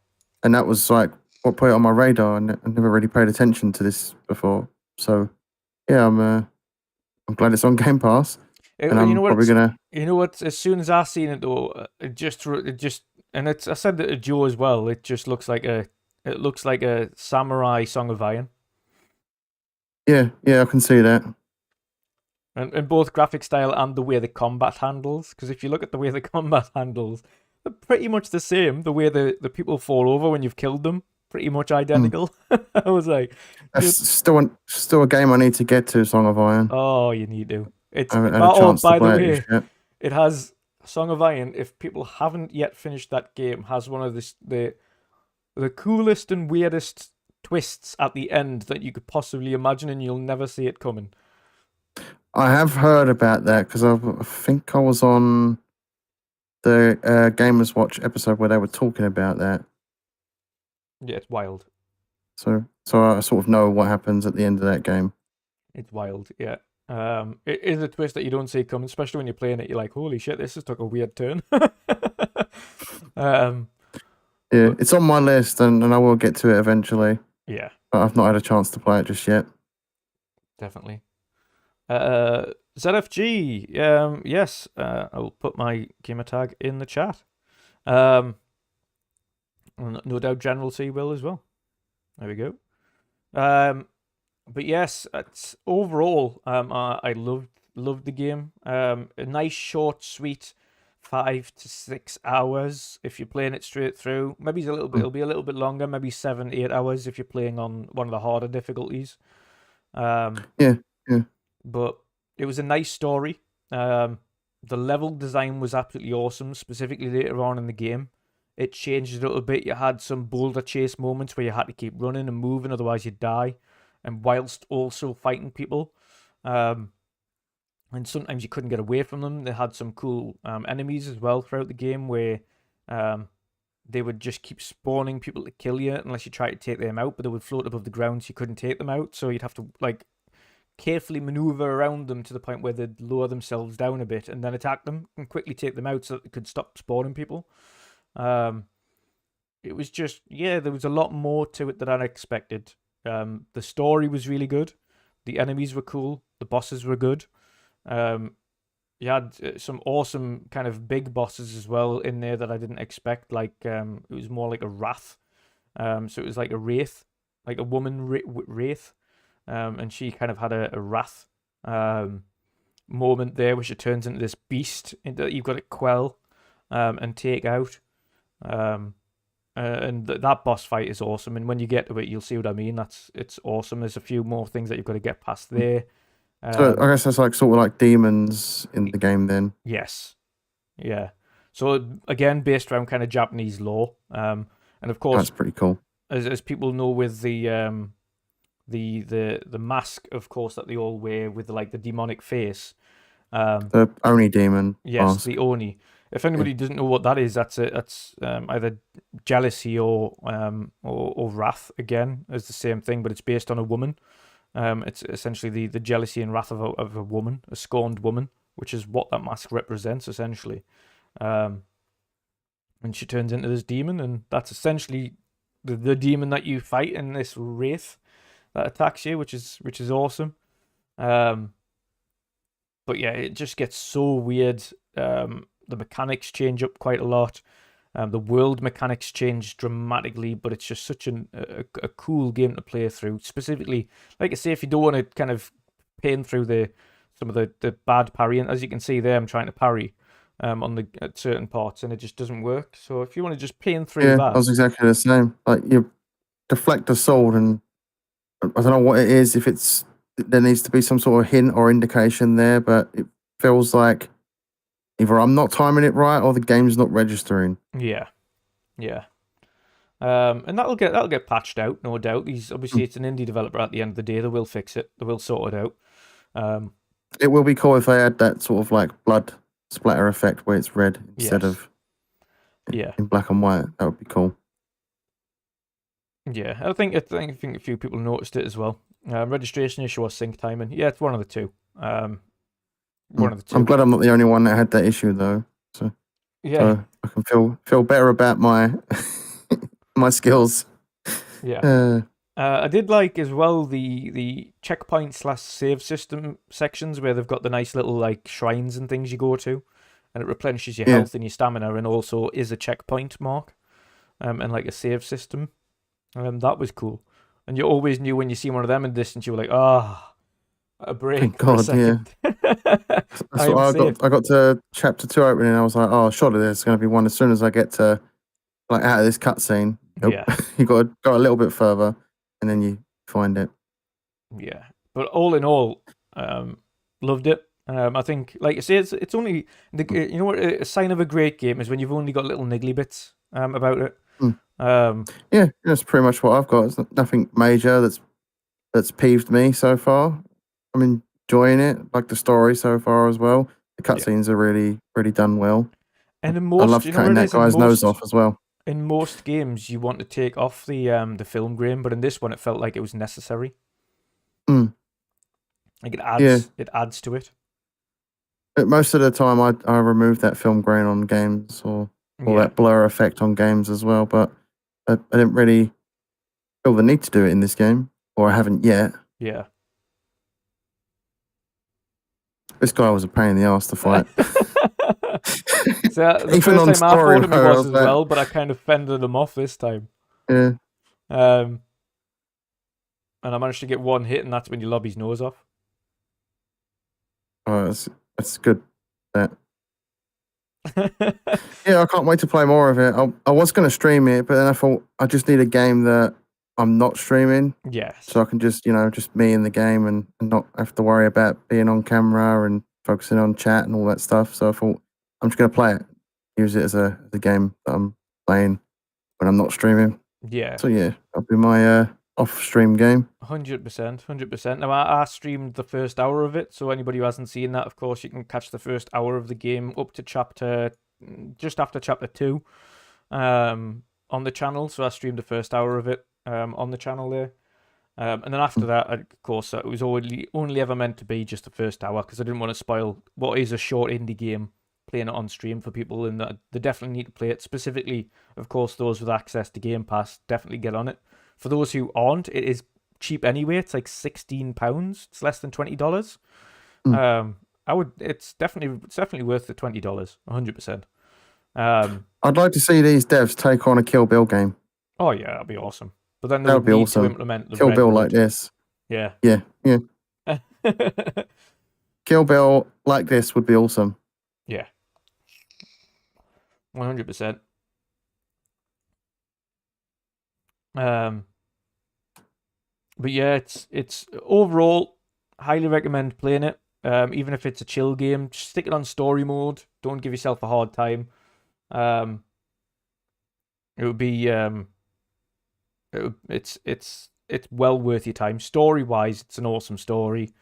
And that was like what put it on my radar, and I never really paid attention to this before. So yeah, I'm glad it's on Game Pass. And I'm probably gonna. You know what? As soon as I seen it though, it just, and I said that to Joe as well. It just looks like a samurai Song of Iron. Yeah, I can see that. And both graphic style and the way the combat handles. Because if you look at the way the combat handles, they're pretty much the same. The way the people fall over when you've killed them, pretty much identical. I was like, that's still a game I need to get to, Song of Iron. Oh, you need to. It's I haven't had a chance to play it yet. It has Song of Iron. If people haven't yet finished that game, has one of the coolest and weirdest twists at the end that you could possibly imagine, and you'll never see it coming. I have heard about that because I think I was on the Gamers Watch episode where they were talking about that. Yeah, it's wild. So I sort of know what happens at the end of that game. It's wild, yeah. It is a twist that you don't see coming, especially when you're playing it. You're like, holy shit, this has took a weird turn. um, Yeah, but it's on my list, and I will get to it eventually. yeah, But I've not had a chance to play it just yet. definitely. ZFG, yes, I'll put my gamer tag in the chat. No doubt General C will as well. There we go. But yes, it's overall, I loved the game. A nice, short, sweet 5 to 6 hours if you're playing it straight through. Maybe it'll be a little bit longer. Maybe 7, 8 hours if you're playing on one of the harder difficulties. Yeah. But it was a nice story. The level design was absolutely awesome, specifically later on in the game. It changed a little bit. You had some boulder chase moments where you had to keep running and moving, otherwise you'd die, and whilst also fighting people. And sometimes you couldn't get away from them. They had some cool enemies as well throughout the game where they would just keep spawning people to kill you unless you try to take them out, but they would float above the ground so you couldn't take them out. So you'd have to like carefully maneuver around them to the point where they'd lower themselves down a bit and then attack them and quickly take them out so that they could stop spawning people. It was just, yeah, there was a lot more to it than I expected. The story was really good. The enemies were cool. The bosses were good. You had some awesome kind of big bosses as well in there that I didn't expect. Like, it was more like a wrath. So it was like a wraith, like a woman wraith. And she kind of had a wrath moment there where she turns into this beast that you've got to quell and take out. And that boss fight is awesome. And when you get to it, you'll see what I mean. It's awesome. There's a few more things that you've got to get past there. So I guess that's like sort of like demons in the game then. Yes. Yeah. So again, based around kind of Japanese lore. And of course, That's pretty cool. As people know with the mask, of course, that they all wear with like the demonic face. The Oni demon. Yes, mask. the Oni. If anybody doesn't know what that is, that's either jealousy or wrath. Again, is the same thing, but it's based on a woman. It's essentially the jealousy and wrath of a woman, a scorned woman, which is what that mask represents essentially. And she turns into this demon, and that's essentially the demon that you fight in this wraith that attacks you, which is awesome. But yeah, it just gets so weird. The mechanics change up quite a lot. The world mechanics change dramatically, but it's just such a cool game to play through. Specifically, like I say, if you don't want to kind of pain through some of the bad parrying, as you can see there, I'm trying to parry at certain parts, and it just doesn't work. So if you want to just pain through that, I was exactly the same. Like you deflect the sword, and I don't know what it is. If there needs to be some sort of hint or indication there, but it feels like either I'm not timing it right or the game's not registering. yeah. And that'll get patched out, no doubt. It's an indie developer at the end of the day. They will fix it. They will sort it out. It will be cool if they add that sort of like blood splatter effect where it's red instead of in black and white. That would be cool. Yeah, I think a few people noticed it as well. Registration issue or sync timing. Yeah, it's one of the two. One of the two. I'm glad I'm not the only one that had that issue though. So yeah, I can feel better about my my skills. Yeah. I did like as well the checkpoint / save system sections where they've got the nice little like shrines and things you go to, and it replenishes your health and your stamina, and also is a checkpoint mark, and like a save system. That was cool. And you always knew when you see one of them in distance, you were like, a break. Thank God, for a second. That's what I got to chapter 2 opening, and I was like, oh, surely there's going to be one as soon as I get to like out of this cutscene. Yeah. You got to go a little bit further, and then you find it. Yeah, but all in all, loved it. I think, like I say, it's only you know what a sign of a great game is when you've only got little niggly bits about it. Yeah, that's pretty much what I've got. It's nothing major that's peeved me so far. I'm enjoying it, like the story so far as well. The cutscenes are really done well. And I love cutting that guy's nose off as well. In most games, you want to take off the film grain, but in this one, it felt like it was necessary. Mm. Like Yeah. it adds to it. But most of the time, I remove that film grain on games or Yeah, that blur effect on games as well. But I didn't really feel the need to do it in this game, or I haven't yet. yeah. This guy was a pain in the ass to fight. So the Even first on time I story fought him, he mode, I was was as like, well, but I kind of fended him off this time. yeah, And I managed to get one hit, and that's when you lob his nose off. oh, that's good. That. Yeah, I can't wait to play more of it. I was going to stream it, but then I thought I just need a game that I'm not streaming, Yes. so I can just just me in the game and not have to worry about being on camera and focusing on chat and all that stuff. So I thought I'm just going to play it, use it as the game that I'm playing when I'm not streaming. Yeah. So yeah, that'll be my off-stream game. 100%, 100%. Now, I streamed the first hour of it, so anybody who hasn't seen that, of course, you can catch the first hour of the game up to just after chapter 2 on the channel. So I streamed the first hour of it on the channel there. And then after that, of course, it was only ever meant to be just the first hour because I didn't want to spoil what is a short indie game playing it on stream for people, and that they definitely need to play it. Specifically, of course, those with access to Game Pass, definitely get on it. For those who aren't, it is cheap anyway. It's like £16. It's less than $20. It's definitely worth the $20. 100%. I'd like to see these devs take on a Kill Bill game. Oh yeah, that'd be awesome. But then they That would would be need awesome. to implement the Kill Red Bill Road. like this. Yeah. Yeah. Kill Bill like this would be awesome. Yeah. 100%. But yeah, it's overall highly recommend playing it. Even if it's a chill game, just stick it on story mode. Don't give yourself a hard time. It would be it's well worth your time. Story wise, it's an awesome story.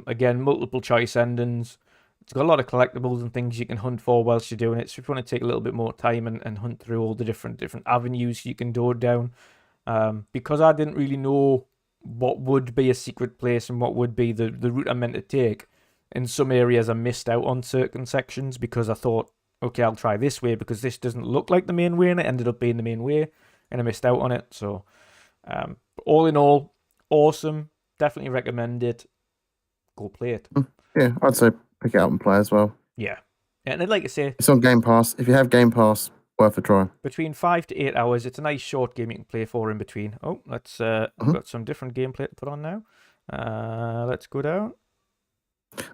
Again, multiple choice endings. It's got a lot of collectibles and things you can hunt for whilst you're doing it. So if you want to take a little bit more time and hunt through all the different avenues you can go down. Because I didn't really know what would be a secret place and what would be the route I meant to take. In some areas, I missed out on certain sections because I thought, okay, I'll try this way because this doesn't look like the main way, and it ended up being the main way, and I missed out on it. So, all in all, awesome. Definitely recommend it. Go play it. Yeah, I'd say pick it up and play as well. Yeah. And I'd like to say, it's on Game Pass. If you have Game Pass, worth a try. Between 5 to 8 hours, it's a nice short game you can play for in between. Oh, let's I've got some different gameplay to put on now. Let's go down.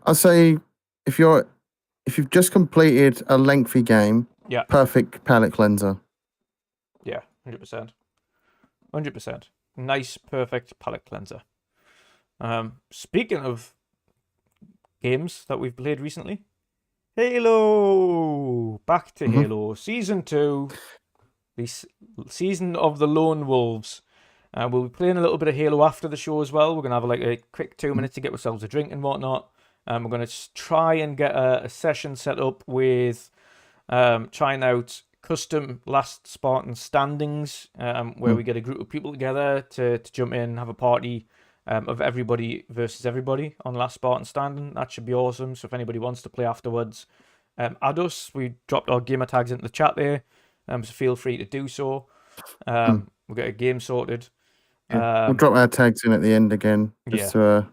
I'd say if you've just completed a lengthy game, yeah, perfect palate cleanser. Yeah, 100%. 100%. Nice, perfect palate cleanser. Speaking of games that we've played recently, Halo! Back to Halo. Season 2. The Season of the Lone Wolves. We'll be playing a little bit of Halo after the show as well. We're going to have like a quick 2 minutes to get ourselves a drink and whatnot. We're going to try and get a session set up with trying out custom Last Spartan standings, where we get a group of people together to jump in, have a party of everybody versus everybody on Last Spartan standing. That should be awesome. So if anybody wants to play afterwards, add us. We dropped our gamer tags into the chat there, so feel free to do so. We'll get a game sorted. Yeah, we'll drop our tags in at the end again, just so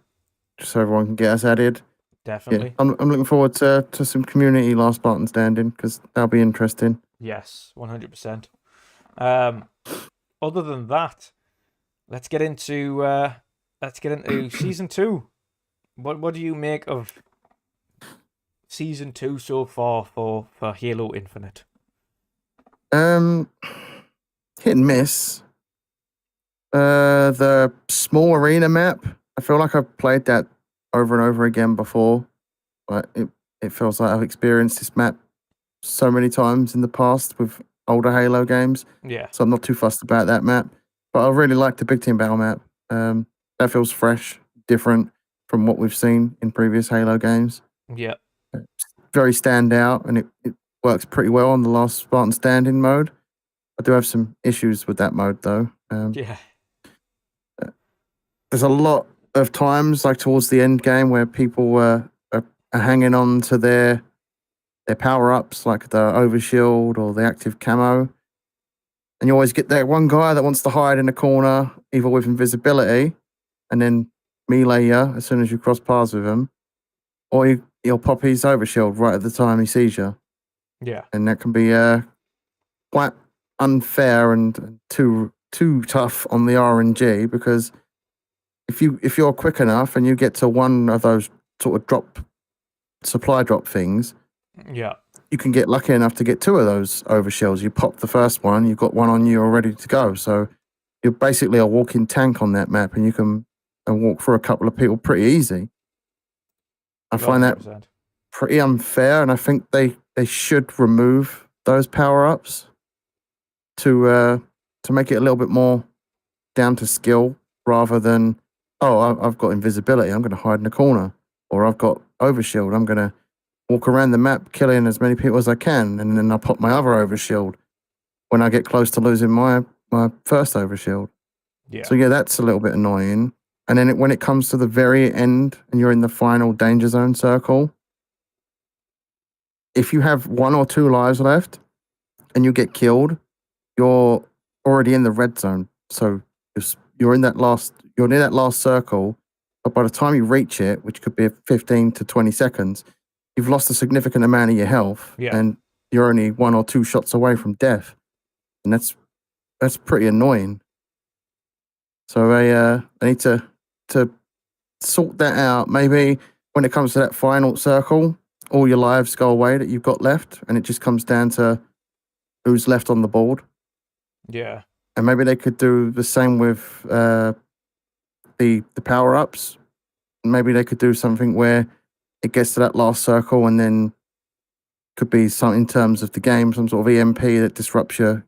everyone can get us added. Definitely. Yeah, I'm looking forward to some community Last Spartan standing because that'll be interesting. Yes, 100%. Other than that, let's get into season 2. What do you make of season 2 so far for Halo Infinite? Hit and miss. The small arena map, I feel like I've played that over and over again before, but it feels like I've experienced this map so many times in the past with older Halo games. Yeah. So I'm not too fussed about that map. But I really like the Big Team Battle map. That feels fresh, different from what we've seen in previous Halo games. Yeah. Very standout, and it works pretty well on the Last Spartan standing mode. I do have some issues with that mode though. Yeah. There's a lot of times, like towards the end game, where people are hanging on to their power ups, like the overshield or the active camo, and you always get that one guy that wants to hide in the corner, either with invisibility, and then melee you as soon as you cross paths with him, or he'll pop his overshield right at the time he sees you, Yeah. and that can be quite unfair and too tough on the RNG, because if you're quick enough and you get to one of those sort of supply drop things, Yeah. you can get lucky enough to get two of those overshields. You pop the first one, you've got one on you, all ready to go. So you're basically a walking tank on that map, and you can walk through a couple of people pretty easy. I find that 100%. pretty unfair, and I think they should remove those power ups to make it a little bit more down to skill, rather than, oh, I've got invisibility, I'm going to hide in the corner, or I've got overshield, I'm going to walk around the map killing as many people as I can, and then I'll pop my other overshield when I get close to losing my first overshield. Yeah. So yeah, that's a little bit annoying. And then when it comes to the very end and you're in the final danger zone circle, if you have 1 or 2 lives left and you get killed, you're already in the red zone. So you're near that last circle, but by the time you reach it, which could be 15 to 20 seconds, you've lost a significant amount of your health, and you're only 1 or 2 shots away from death, and that's pretty annoying. So I need to sort that out. Maybe when it comes to that final circle, all your lives go away that you've got left, and it just comes down to who's left on the board. Yeah. And maybe they could do the same with the power ups. Maybe they could do something where it gets to that last circle, and then could be some, in terms of the game, some sort of EMP that disrupts your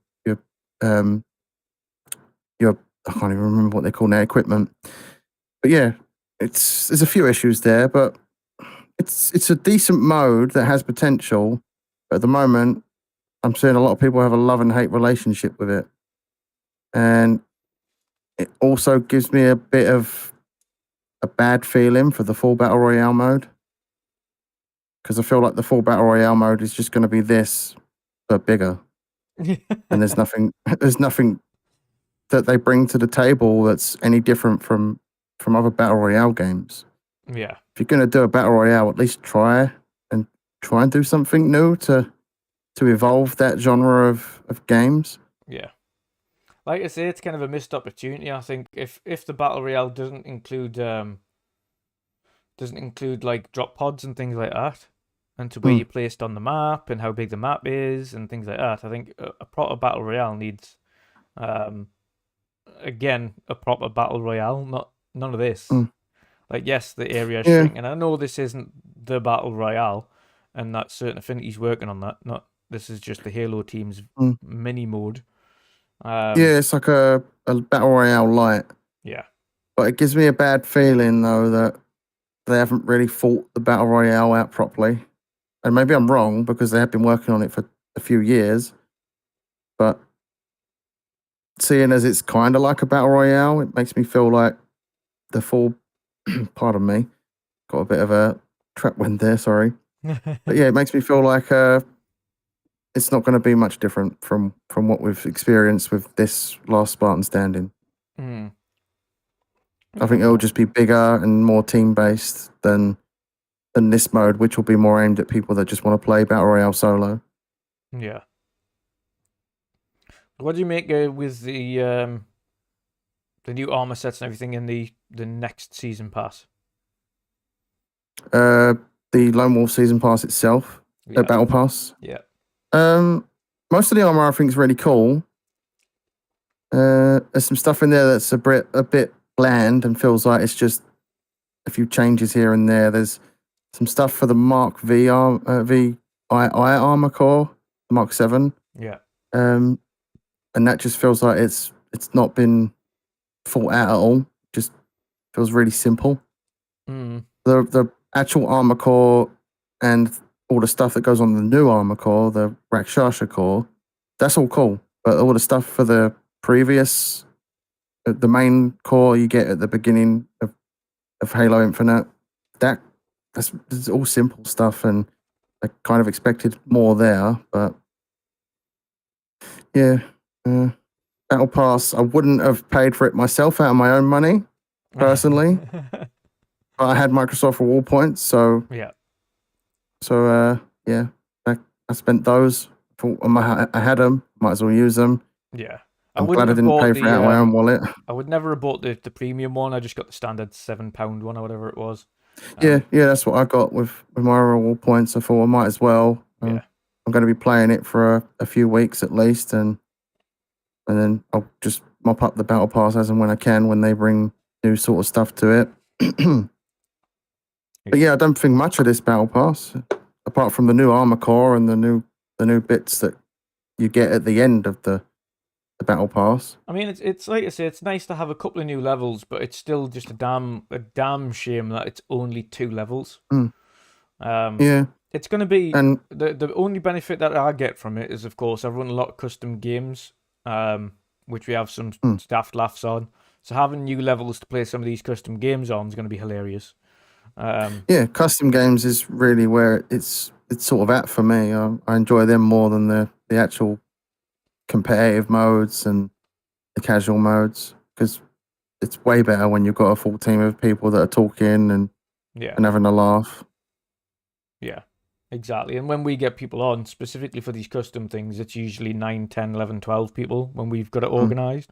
I can't even remember what they call now, equipment. But yeah, there's a few issues there, but it's a decent mode that has potential. But at the moment, I'm seeing a lot of people have a love and hate relationship with it, and it also gives me a bit of a bad feeling for the full battle royale mode, because I feel like the full battle royale mode is just going to be this, but bigger, and there's nothing that they bring to the table that's any different from other battle royale games. Yeah. If you're going to do a battle royale, at least try and do something new to evolve that genre of games. Yeah. Like I say, it's kind of a missed opportunity. I think if the battle royale doesn't include like drop pods and things like that, and to where you're placed on the map and how big the map is and things like that, I think a proper battle royale needs again a proper battle royale, none of this. Like, yes, the area is shrinking. I know this isn't the battle royale, and that Certain Affinity's working on that. This is just the Halo team's mini mode. Yeah, it's like a battle royale light. Yeah. But it gives me a bad feeling though that they haven't really thought the battle royale out properly. And maybe I'm wrong, because they have been working on it for a few years. But seeing as it's kind of like a battle royale, it makes me feel like the full pardon me, got a bit of a trap wind there, sorry. But yeah, it makes me feel like it's not going to be much different from what we've experienced with this last Spartan Standing. I think it'll just be bigger and more team-based than this mode, which will be more aimed at people that just want to play Battle Royale solo. Yeah. What do you make with the new armor sets and everything in the next season pass? The Lone Wolf season pass itself, the battle pass. Yeah. Most of the armor I think is really cool. There's some stuff in there that's a bit bland and feels like it's just a few changes here and there. There's some stuff for the Mark VI armor core, Mark 7. Yeah. And that just feels like it's not been thought out at all. Just feels really simple. The actual armor core and all the stuff that goes on the new armor core, the Rakshasa core, that's all cool. But all the stuff for the previous, the main core you get at the beginning of Halo Infinite, that's all simple stuff, and I kind of expected more there. But yeah, Battle Pass, I wouldn't have paid for it myself out of my own money personally. But I had Microsoft Reward points, so yeah. Yeah, I spent those. I had them, might as well use them. Yeah. I'm glad I didn't pay for it out of my own wallet. I would never have bought the premium one. I just got the standard £7 one or whatever it was. Yeah, that's what I got with my reward points. I thought I might as well. Yeah. I'm going to be playing it for a few weeks at least, and then I'll just mop up the battle pass as and when I can when they bring new sort of stuff to it. But yeah, I don't think much of this battle pass, apart from the new armor core and the new bits that you get at the end of the battle pass. I mean, it's like I say, it's nice to have a couple of new levels, but it's still just a damn shame that it's only 2 levels. Yeah, it's going to be, and the only benefit that I get from it is, of course, I run a lot of custom games, which we have some daft laughs on. So having new levels to play some of these custom games on is going to be hilarious. Yeah, custom games is really where it's sort of at for me. I enjoy them more than the actual competitive modes and the casual modes, because it's way better when you've got a full team of people that are talking and having a laugh. Yeah, exactly. And when we get people on specifically for these custom things, it's usually 9, 10, 11, 12 people when we've got it organized.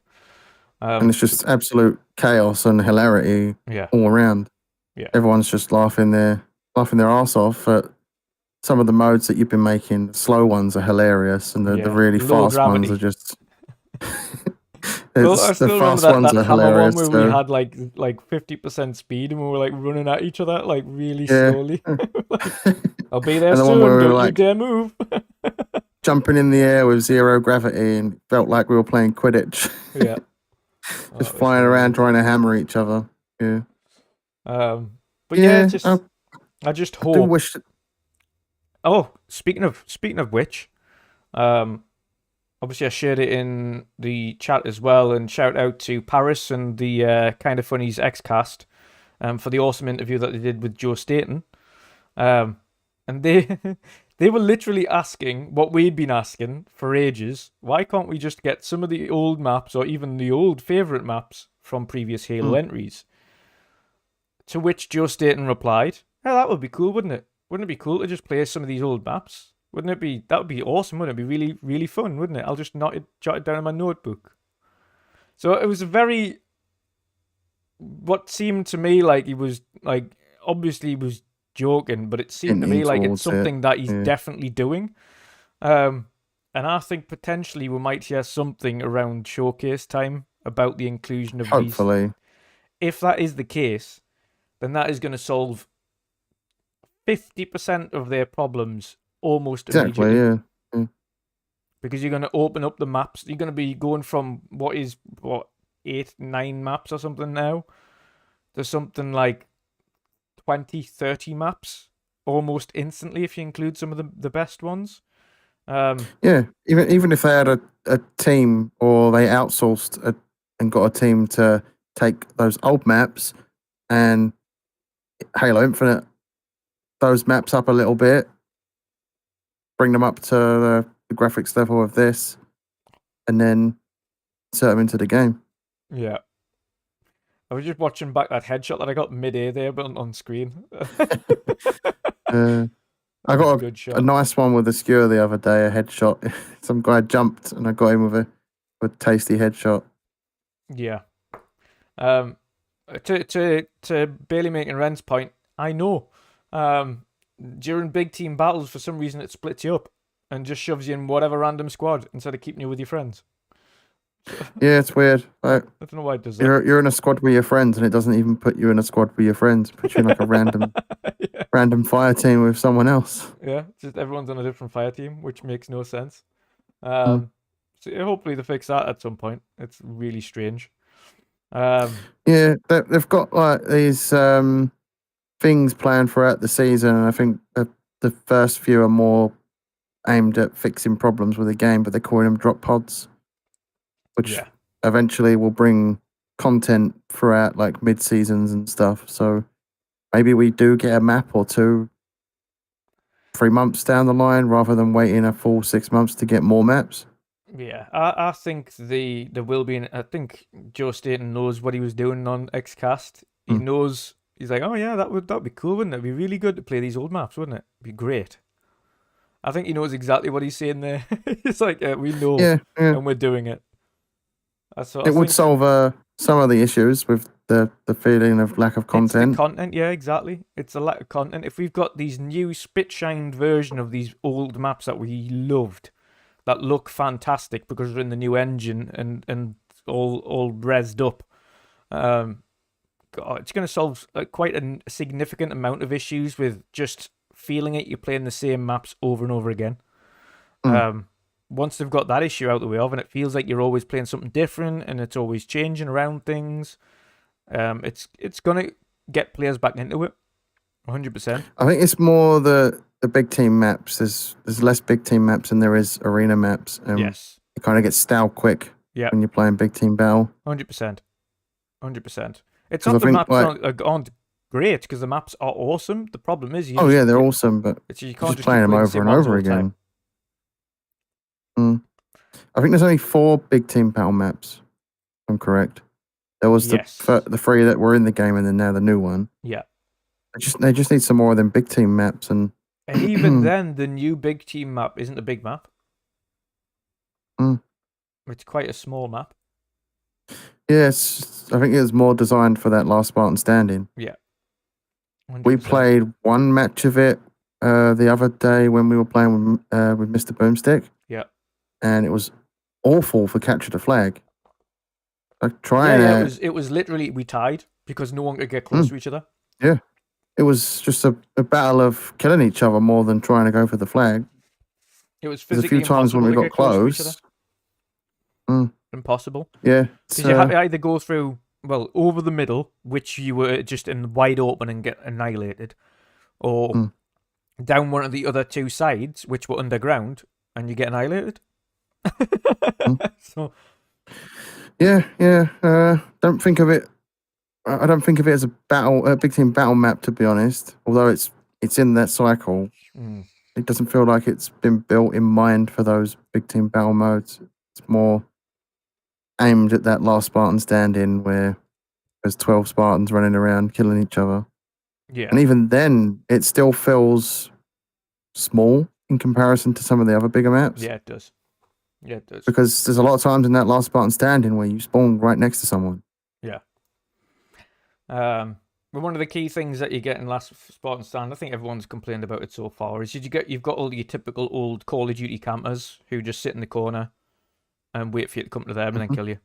And it's just absolute chaos and hilarity all around. Yeah, everyone's just laughing their arse off at some of the modes that you've been making. The slow ones are hilarious, and the really fast ones are just. I still remember that hammer one where we had like 50% speed and we were like running at each other like really slowly. I'll be there soon. Don't you dare move. Jumping in the air with 0 gravity, and felt like we were playing Quidditch. Yeah, just flying around trying to hammer each other. Yeah. But I just hope. I do wish. Oh, speaking of which, obviously I shared it in the chat as well, and shout out to Paris and the Kind of Funnies Xcast for the awesome interview that they did with Joe Staten. And they they were literally asking what we'd been asking for ages. Why can't we just get some of the old maps or even the old favorite maps from previous Halo entries? To which Joe Staten replied, "Oh, that would be cool, wouldn't it? Wouldn't it be cool to just play some of these old maps? Wouldn't it be? That would be awesome, wouldn't it? Be really, really fun, wouldn't it? I'll just jot it down in my notebook." So it was a very, what seemed to me like he was like, obviously he was joking, but it seemed to me like it's something that he's definitely doing. And I think potentially we might hear something around showcase time about the inclusion of Hopefully. these. If that is the case, then that is going to solve 50% of their problems almost immediately. Exactly, yeah. Because you're going to open up the maps. You're going to be going from 8, 9 maps or something now to something like 20, 30 maps almost instantly if you include some of the best ones. Yeah, even if they had a team, or they outsourced and got a team to take those old maps and Halo Infinite those maps up a little bit, bring them up to the graphics level of this, and then insert them into the game. Yeah. I was just watching back that headshot that I got mid-air there, but on screen. I got a nice one with a skewer the other day, a headshot. Some guy jumped and I got him with a tasty headshot. Yeah. To Bailey making Ren's point, I know. During big team battles, for some reason, it splits you up and just shoves you in whatever random squad instead of keeping you with your friends. Yeah, it's weird. Like, I don't know why it does that. You're in a squad with your friends, and it doesn't even put you in a squad with your friends. It puts you in like a random fire team with someone else. Yeah, just everyone's on a different fire team, which makes no sense. So hopefully they fix that at some point. It's really strange. Yeah, they've got like these things planned throughout the season, and I think the first few are more aimed at fixing problems with the game, but they're calling them drop pods. which Yeah. eventually will bring content throughout like mid seasons and stuff. So maybe we do get a map or two 3 months down the line rather than waiting a full 6 months to get more maps. Yeah, I think there will be. I think Joe Staten knows what he was doing on XCast. He Mm. knows. He's like, oh yeah, that'd be cool, wouldn't it? It'd be really good to play these old maps, wouldn't it? It'd be great. I think he knows exactly what he's saying there. It's like we know, Yeah, yeah. and we're doing it. So I It would think solve some of the issues with the feeling of lack of it's the content. content. Yeah, exactly. It's a lack of content. If we've got these new spit-shined version of these old maps that we loved, that look fantastic because they're in the new engine and all rezzed up. God, it's going to solve quite a significant amount of issues with just feeling it. You're playing the same maps over and over again. Once they've got that issue out the way of, and it feels like you're always playing something different and it's always changing around things, it's going to get players back into it. 100%. I think it's more the big team maps. There's less big team maps than there is arena maps. Yes. It kind of gets stale quick Yeah. when you're playing big team battle. 100%. 100%. It's 'Cause not I the think, maps like- aren't great because the maps are awesome. The problem is They're awesome, but you you're can't just playing them keep over the same and ones over all the time. again. I think there's only 4 big team battle maps. If I'm correct. There was Yes. the 3 that were in the game, and then now the new one. Yeah. They just need some more of them big team maps, and even then, the new big team map isn't a big map. It's quite a small map. Yes, I think it was more designed for that last Spartan standing. Yeah. 100%. We played one match of it the other day when we were playing with Mr. Boomstick. Yeah. And it was awful for capture the flag. Like it was literally we tied because no one could get close to each other. Yeah. It was just a battle of killing each other more than trying to go for the flag. It was There's physically a few times when we got close. Impossible. Yeah. Because you had to either go through, over the middle, which you were just in wide open and get annihilated, or down one of the other 2 sides, which were underground, and you get annihilated. So. Yeah. Don't think of it. I don't think of it as a big team battle map, to be honest. Although it's in that cycle, it doesn't feel like it's been built in mind for those big team battle modes. It's more aimed at that last Spartan stand-in where there's 12 Spartans running around killing each other. Yeah. And even then, it still feels small in comparison to some of the other bigger maps. Yeah, it does. Yeah, it does. Because there's a lot of times in that last Spartan stand-in where you spawn right next to someone. Yeah. One of the key things that you get in last Spartan stand, I think everyone's complained about it so far, is you've got all your typical old Call of Duty campers who just sit in the corner and wait for you to come to them and then kill you.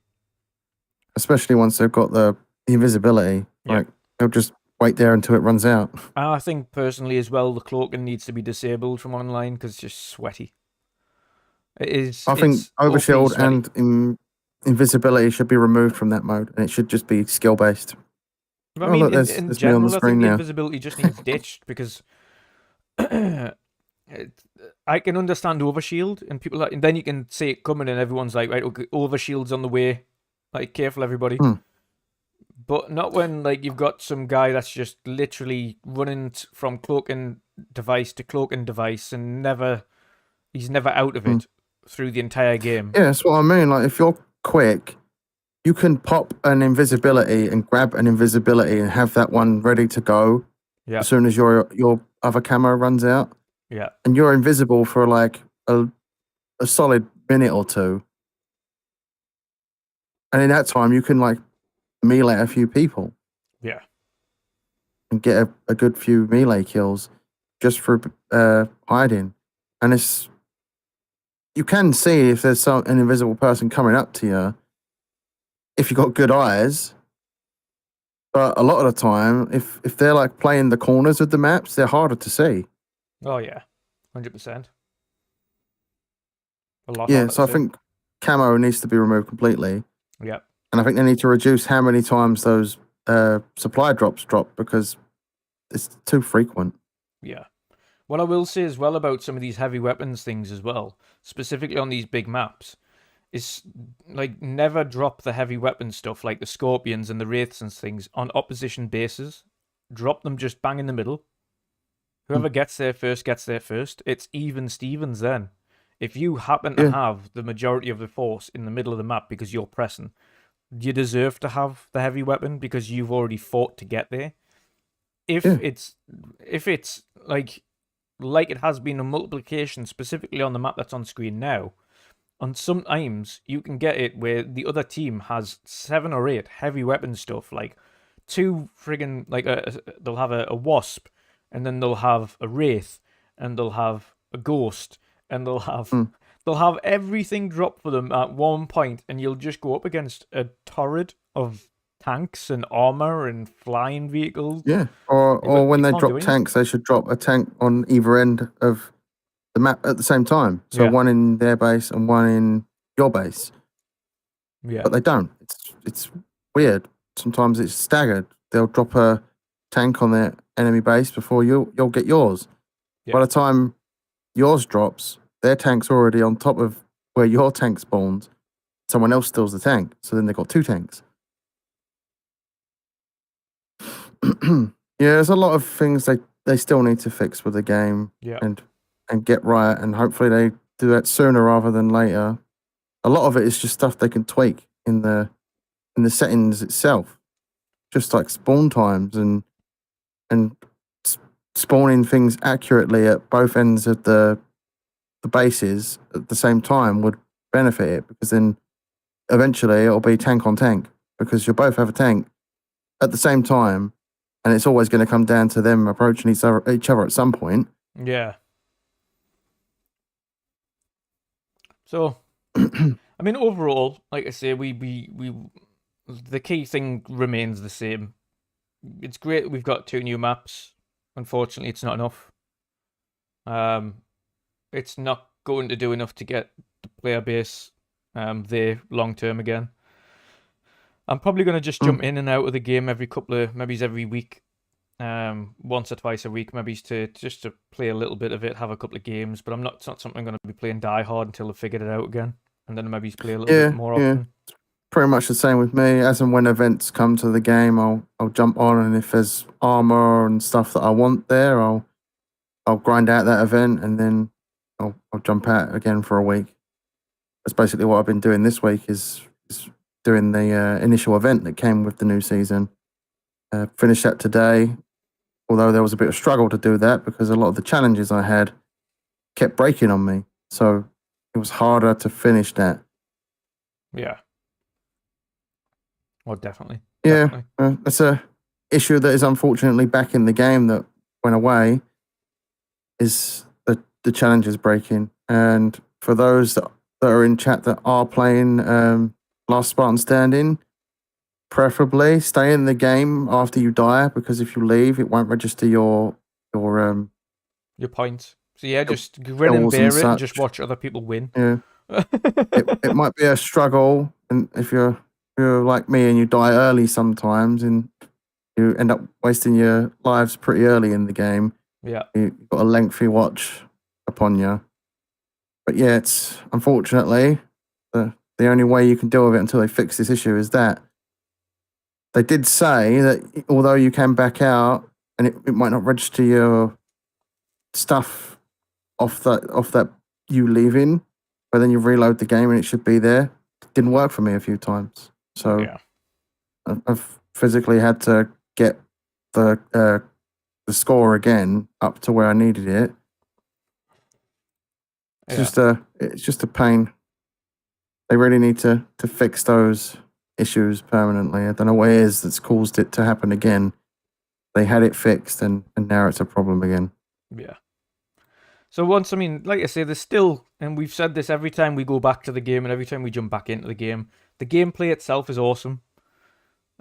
Especially once they've got the invisibility. Yeah. Like, they'll just wait there until it runs out. I think personally as well, the cloaking needs to be disabled from online because it's just sweaty. It is. I think overshield and invisibility should be removed from that mode, and it should just be skill-based. I mean, there's in me general, on the I think screen the now. invisibility just needs ditched because I can understand overshield and people and then you can see it coming and everyone's like, right, okay, overshield's on the way, like careful everybody. But not when you've got some guy that's just literally running from cloaking device to cloaking device and he's never out of it through the entire game. Yeah, that's what I mean. Like, if you're quick, you can pop an invisibility and grab an invisibility and have that one ready to go as soon as your other camo runs out. Yeah. And you're invisible for a solid minute or 2. And in that time, you can melee a few people. Yeah. And get a good few melee kills just for hiding. And you can see if there's an invisible person coming up to you if you've got good eyes. But a lot of the time, if they're playing the corners of the maps, they're harder to see. Oh yeah, 100%. Yeah, so I think camo needs to be removed completely. Yeah. And I think they need to reduce how many times those supply drops drop because it's too frequent. Yeah. What I will say as well about some of these heavy weapons things as well, specifically on these big maps, is like never drop the heavy weapon stuff like the scorpions and the wraiths and things on opposition bases. Drop them just bang in the middle. Whoever gets there first gets there first. It's even Stevens then. If you happen to Yeah, have the majority of the force in the middle of the map because you're pressing, you deserve to have the heavy weapon because you've already fought to get there. If yeah, it's like it has been a multiplication specifically on the map that's on screen now, on sometimes you can get it where the other team has 7 or 8 heavy weapon stuff, like two friggin' like they'll have a wasp, and then they'll have a wraith, and they'll have a ghost, and mm, they'll have everything drop for them at one point, and you'll just go up against a torrent of tanks and armor and flying vehicles. yeah. Or when You they can't do drop anything. tanks, they should drop a tank on either end of the map at the same time. So Yeah, one in their base and one in your base. yeah, But they don't. It's weird. Sometimes it's staggered. They'll drop a tank on their enemy base before you'll get yours. By yeah, the time yours drops, their tank's already on top of where your tank spawns. Someone else steals the tank, so then they've got 2 tanks. Yeah, there's a lot of things they still need to fix with the game yeah, and get right, and hopefully they do that sooner rather than later. A lot of it is just stuff they can tweak in the settings itself, just like spawn times and spawning things accurately at both ends of the bases at the same time would benefit it, because then eventually it'll be tank on tank, because you'll both have a tank at the same time, and it's always going to come down to them approaching each other at some point. yeah. So I mean, overall, like I say, we the key thing remains the same. It's great we've got 2 new maps. Unfortunately, it's not enough. Um, it's not going to do enough to get the player base there long term again. I'm probably going to just Mm, jump in and out of the game every couple of, maybe every week, once or twice a week, maybe to just to play a little bit of it, have a couple of games. But I'm not. It's not something I'm going to be playing die hard until I've figured it out again, and then maybe play a little bit yeah, more yeah. often. Pretty much the same with me. As and when events come to the game, I'll jump on, and if there's armor and stuff that I want there, I'll grind out that event, and then I'll jump out again for a week. That's basically what I've been doing this week. Is doing the initial event that came with the new season. Finished that today, although there was a bit of struggle to do that because a lot of the challenges I had kept breaking on me. So it was harder to finish that. Yeah. Well, definitely, Yeah, definitely. that's a issue that is unfortunately back in the game that went away. Is the challenges breaking? And for those that are in chat that are playing Last Spartan Standing, preferably stay in the game after you die, because if you leave, it won't register your Your point. So yeah, your just grin and kills and bear it and just such. watch other people win. Yeah, it might be a struggle, and if you're like me and you die early sometimes, and you end up wasting your lives pretty early in the game, Yeah, you've got a lengthy watch upon you. But yeah, it's unfortunately the only way you can deal with it until they fix this issue is that they did say that although you can back out and it might not register your stuff off that you leaving, but then you reload the game and it should be there. It didn't work for me a few times, so yeah, I've physically had to get the score again up to where I needed it. yeah, It's just a pain. They really need to fix those issues permanently. I don't know what it is that's caused it to happen again. They had it fixed, and now it's a problem again. yeah. So once, I mean, like I say, there's still, and we've said this every time we go back to the game and every time we jump back into the gameplay itself is awesome.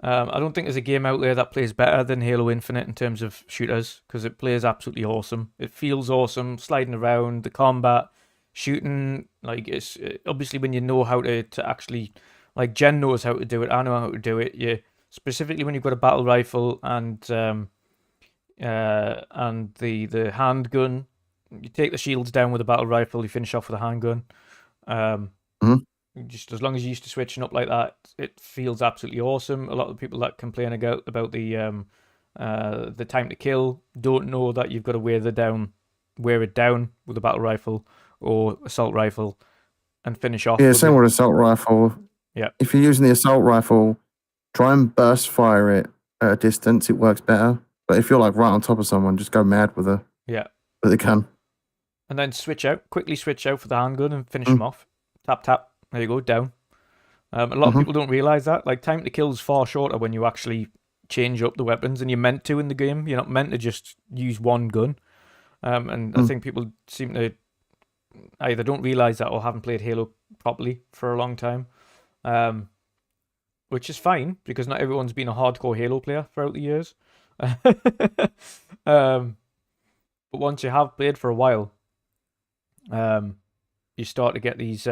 I don't think there's a game out there that plays better than Halo Infinite in terms of shooters, because it plays absolutely awesome. It feels awesome, sliding around, the combat, shooting. Like it's obviously when you know how to actually, like Jen knows how to do it. I know how to do it. You specifically when you've got a battle rifle and the handgun. You take the shields down with a battle rifle. You finish off with a handgun. Um, Mhm. Just as long as you're used to switching up like that, it feels absolutely awesome. A lot of people that complain about the time to kill don't know that you've got to wear it down with a battle rifle or assault rifle and finish off Yeah, with same with assault rifle. Yeah. If you're using the assault rifle, try and burst fire it at a distance. It works better. But if you're like right on top of someone, just go mad with a gun. And then quickly switch out for the handgun and finish them off. Tap, tap. There you go, down. A lot of people don't realize that. Like, time to kill is far shorter when you actually change up the weapons, and you're meant to in the game. You're not meant to just use one gun. And I think people seem to either don't realize that or haven't played Halo properly for a long time. Which is fine, because not everyone's been a hardcore Halo player throughout the years. But once you have played for a while, you start to get these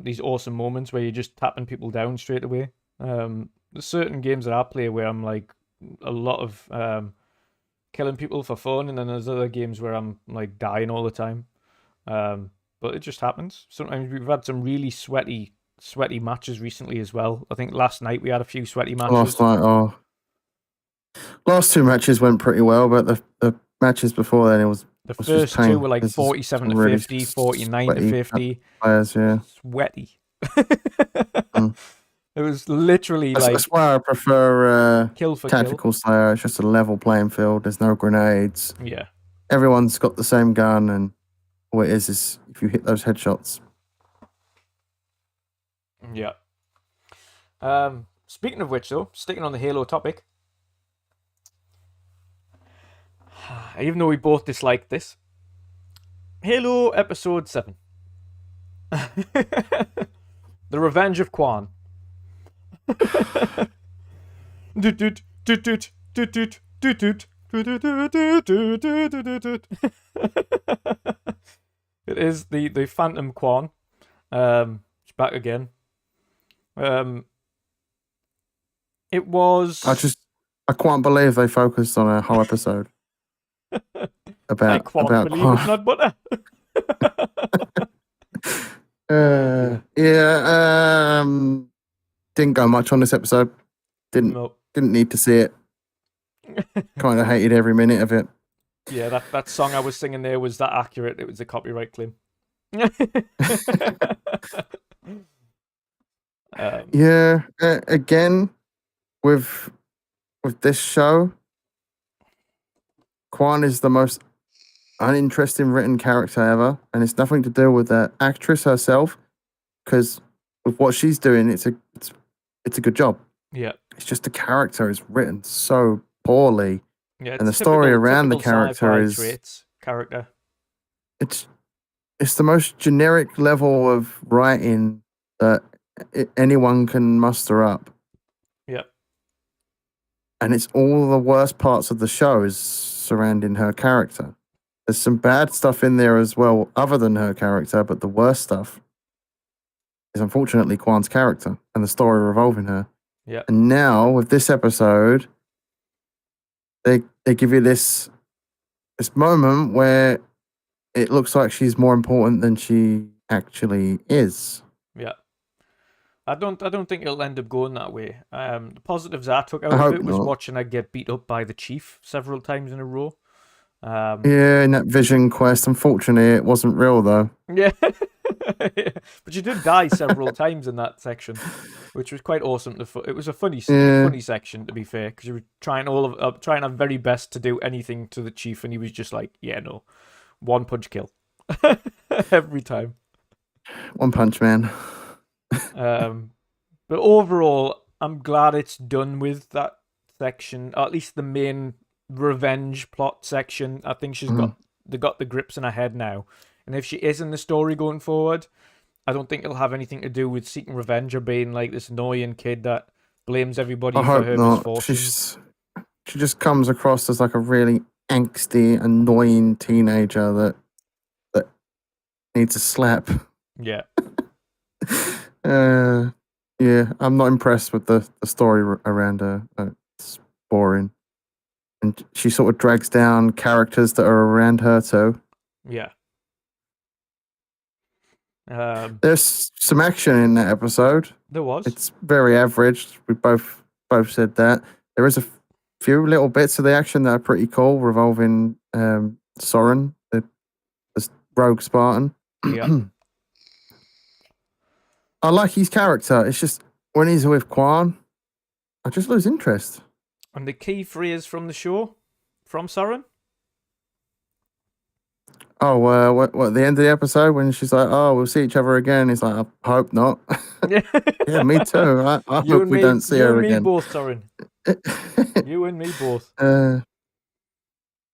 these awesome moments where you're just tapping people down straight away. There's certain games that I play where I'm like a lot of killing people for fun, and then there's other games where I'm like dying all the time. But it just happens. Sometimes we've had some really sweaty matches recently as well. I think last night we had a few sweaty matches. Last two matches went pretty well, but the matches before then, it was the first two were like 47 to 50, 49 to 50. Players, yeah. Sweaty. It was literally that's why I prefer kill for Tactical Slayer. It's just a level playing field. There's no grenades. Yeah. Everyone's got the same gun, and all it is if you hit those headshots. Yeah. Speaking of which, though, sticking on the Halo topic, even though we both disliked this, Halo Episode 7. The Revenge of Quan. It is the Phantom Quan. It's back again. It was. I can't believe they focused on a whole episode about believe Quan. It's not butter. Didn't go much on this episode. Didn't need to see it. Kind of hated every minute of it. Yeah, that song I was singing there was that accurate. It was a copyright claim. Again, with this show, Quan is the most uninteresting written character ever, and it's nothing to do with the actress herself, because with what she's doing, it's a good job. Yeah, it's just the character is written so poorly, and the story around the character is character. It's the most generic level of writing that anyone can muster up. Yeah, and it's all the worst parts of the show is surrounding her character. There's some bad stuff in there as well, other than her character, but the worst stuff is unfortunately Quan's character and the story revolving her. Yeah. And now with this episode, they give you this moment where it looks like she's more important than she actually is. Yeah. I don't think it'll end up going that way. The positives I took out of it was watching her get beat up by the Chief several times in a row. In that Vision quest, unfortunately, it wasn't real though. Yeah, but you did die several times in that section, which was quite awesome. It was a funny section, to be fair, because you were trying our very best to do anything to the Chief, and he was just like, "Yeah, no, one punch kill every time." One punch man. But overall, I'm glad it's done with that section, or at least the main revenge plot section. I think she's got the grips in her head now, and if she is in the story going forward, I don't think it'll have anything to do with seeking revenge or being like this annoying kid that blames everybody for her misfortunes. She just comes across as like a really angsty, annoying teenager that needs a slap. Yeah. Yeah, I'm not impressed with the story around her. It's boring. And she sort of drags down characters that are around her too. Yeah. There's some action in that episode. There was. It's very average. We both said that. There is a few little bits of the action that are pretty cool, revolving Soren, the rogue Spartan. Yeah. I like his character. It's just when he's with Quan, I just lose interest. And the key phrase from the show, from Soren? Oh, what at the end of the episode when she's like, "Oh, we'll see each other again." He's like, "I hope not." Yeah, me too. I hope we don't see her again. You and me both, Soren. You and me both.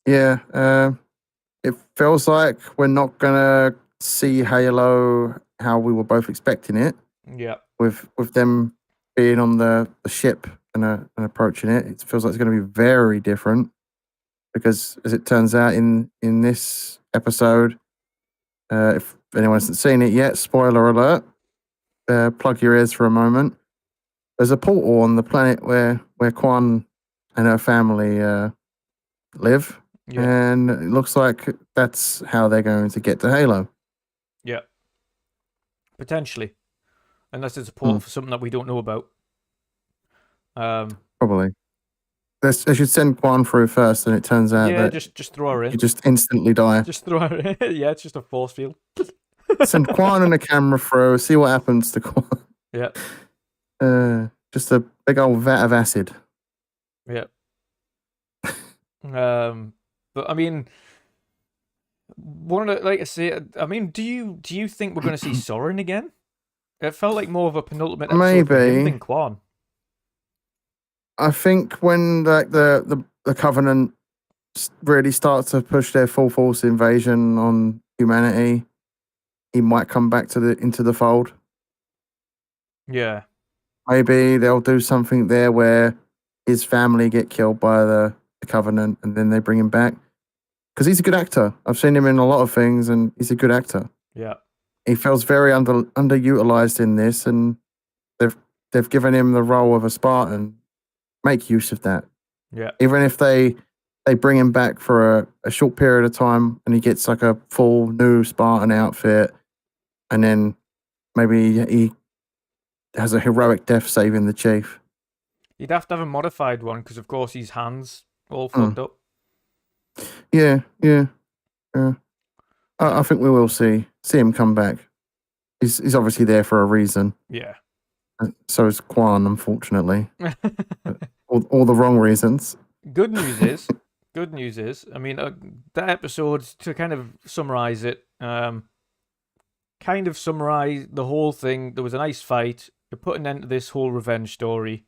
Yeah. It feels like we're not gonna see Halo how we were both expecting it. Yeah. With them being on the ship and approaching it, it feels like it's going to be very different. Because as it turns out in this episode, if anyone hasn't seen it yet, spoiler alert, plug your ears for a moment. There's a portal on the planet where Quan and her family live. Yeah. And it looks like that's how they're going to get to Halo. Yeah. Potentially. Unless it's a portal for something that we don't know about. Probably. They should send Quan through first, and it turns out that just throw her in. You just instantly die. Just throw her in. Yeah, it's just a force field. Send Quan and a camera through, see what happens to Quan. Yeah. Just a big old vat of acid. Yeah. But I mean, like I say, I mean, do you think we're going to see Soren again? It felt like more of a penultimate episode for him than Quan. I think when the Covenant really starts to push their full force invasion on humanity, he might come back into the fold. Yeah. Maybe they'll do something there where his family get killed by the Covenant, and then they bring him back. Because he's a good actor. I've seen him in a lot of things, and he's a good actor. Yeah. He feels very underutilized in this, and they've given him the role of a Spartan. Make use of that. Yeah. Even if they bring him back for a short period of time, and he gets like a full new Spartan outfit, and then maybe he has a heroic death saving the chief. You'd have to have a modified one because, of course, his hands all fucked up. Yeah. I think we will see him come back. He's obviously there for a reason. Yeah. So is Quan, unfortunately. all the wrong reasons. Good news is, I mean, that episode, to kind of summarize it, kind of summarize the whole thing. There was a nice fight. To put an end to this whole revenge story.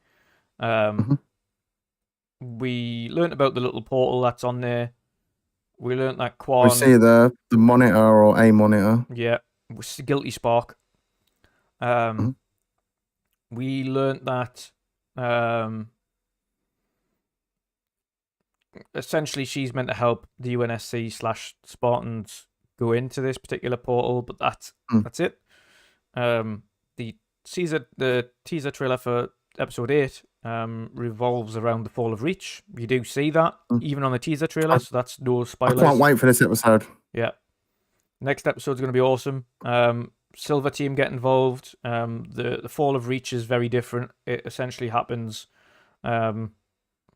We learnt about the little portal that's on there. We learnt that Quan... We see the monitor or a monitor. Yeah, guilty spark. We learnt that essentially she's meant to help the UNSC/Spartans go into this particular portal, but that's it. The teaser trailer for episode 8 revolves around the fall of Reach. You do see that even on the teaser trailer, so that's no spoilers. I can't wait for this episode. Yeah. Next episode's going to be awesome. Silver Team get involved. The fall of Reach is very different. It essentially happens, by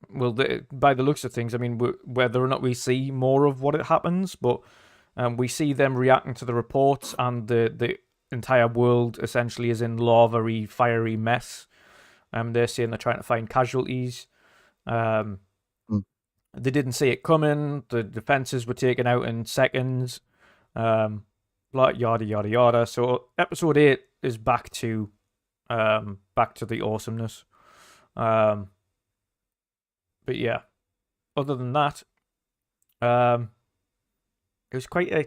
the looks of things, I mean, whether or not we see more of what it happens, but we see them reacting to the reports, and the entire world essentially is in lava-y, fiery mess. They're saying they're trying to find casualties. They didn't see it coming. The defenses were taken out in seconds. Like yada yada yada. So episode 8 is back to the awesomeness. But yeah, other than that, it was quite a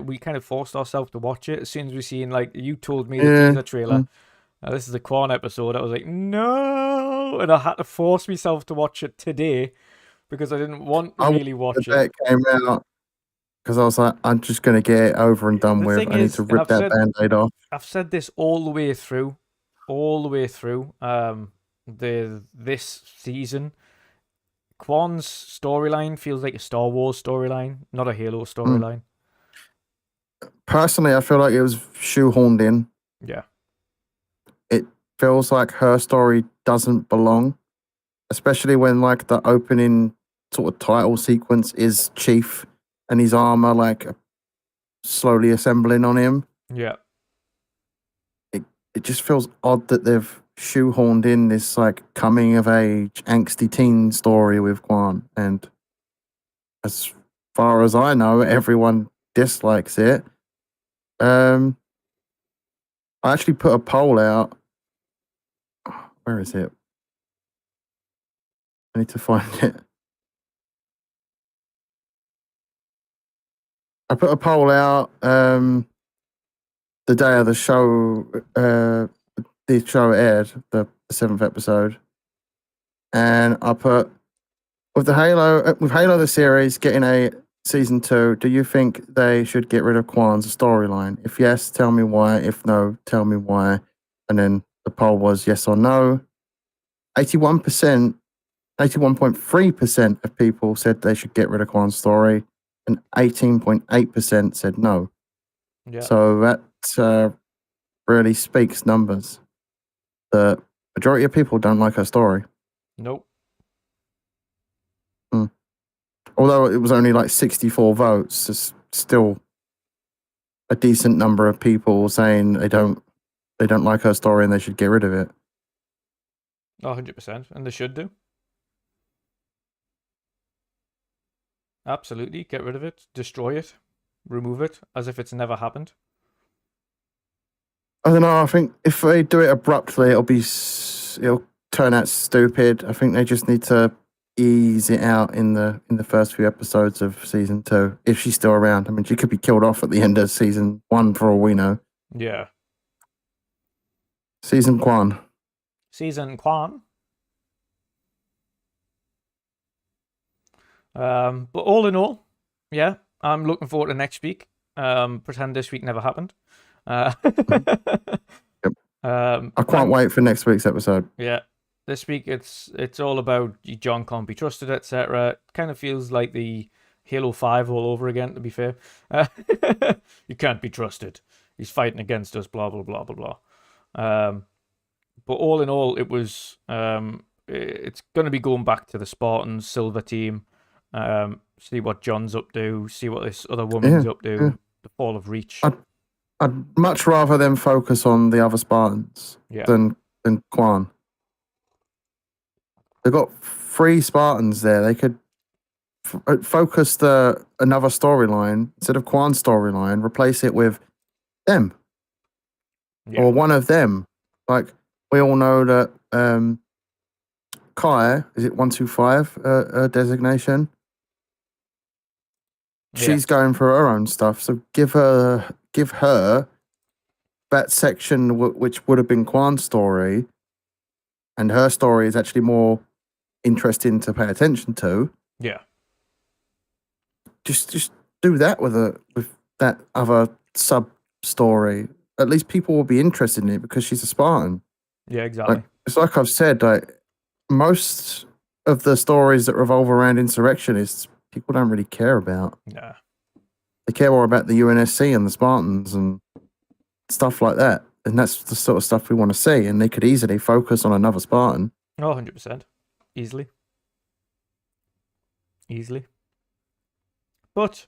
we kind of forced ourselves to watch it as soon as we seen, like, you told me the teaser trailer. This is the Quan episode. I was like, no, and I had to force myself to watch it today because I didn't want to really watch it. It came out because I was like, I'm just gonna get it over and done with. I need to rip that band-aid off. I've said this all the way through. This season, Quan's storyline feels like a Star Wars storyline, not a Halo storyline. personally, I feel like it was shoehorned in. Yeah. It feels like her story doesn't belong, especially when like the opening sort of title sequence is Chief and his armor like slowly assembling on him. Yeah. It just feels odd that they've shoehorned in this like coming of age angsty teen story with Quan, and as far as I know, everyone dislikes it. I actually put a poll out. Where is it? I need to find it. I put a poll out the day of the show. The show aired, the 7th episode, and I put with Halo the series getting a season 2. Do you think they should get rid of Quan's storyline? If yes, tell me why. If no, tell me why. And then the poll was yes or no. 81%, 81.3% of people said they should get rid of Quan's story, and 18.8% said no. Yeah. So that really speaks numbers. The majority of people don't like her story. Nope. Although it was only like 64 votes, there's still a decent number of people saying they don't like her story and they should get rid of it. 100%, and they should do. Absolutely, get rid of it, destroy it, remove it, as if it's never happened. I don't know. I think if they do it abruptly, it'll turn out stupid. I think they just need to ease it out in the first few episodes of season 2, if she's still around. I mean, she could be killed off at the end of season 1 for all we know. Yeah. Season Quan. Season Quan. But all in all, yeah, I'm looking forward to next week. Pretend this week never happened. Yep. I can't wait for next week's episode. Yeah. This week it's all about John can't be trusted, etc. It kind of feels like the Halo 5 all over again, to be fair. You can't be trusted. He's fighting against us, blah, blah, blah, blah, blah. But all in all, it was it's going to be going back to the Spartans, Silver Team, see what John's up to, see what this other woman's up to, the fall of Reach. I'd much rather them focus on the other Spartans than Quan. They've got 3 Spartans there. They could focus another storyline instead of Quan's storyline. Replace it with them or one of them. Like we all know that Kai, is it 125 designation? She's going for her own stuff. So give her that section which would have been Quan's story, and her story is actually more interesting to pay attention to. Yeah. Just do that with that other sub story. At least people will be interested in it because she's a Spartan. Yeah, exactly. It's like I've said, like most of the stories that revolve around insurrectionists, people don't really care about. Nah. They care more about the UNSC and the Spartans and stuff like that. And that's the sort of stuff we want to see. And they could easily focus on another Spartan. Oh, 100%. Easily. But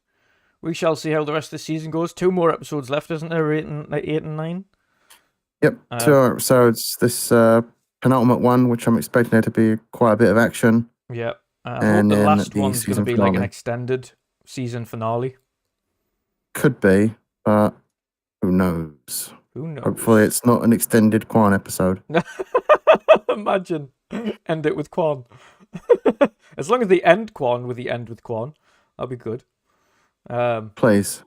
we shall see how the rest of the season goes. 2 more episodes left, isn't there? 8 and 9? Yep. 2 episodes. This penultimate one, which I'm expecting there to be quite a bit of action. Yeah. And the then last the one's going to be season like an finale. extended season finale. Could be, but who knows? Who knows? Hopefully it's not an extended Quan episode. Imagine. End it with Quan. As long as they end Quan with the end with Quan, that'll be good. Please.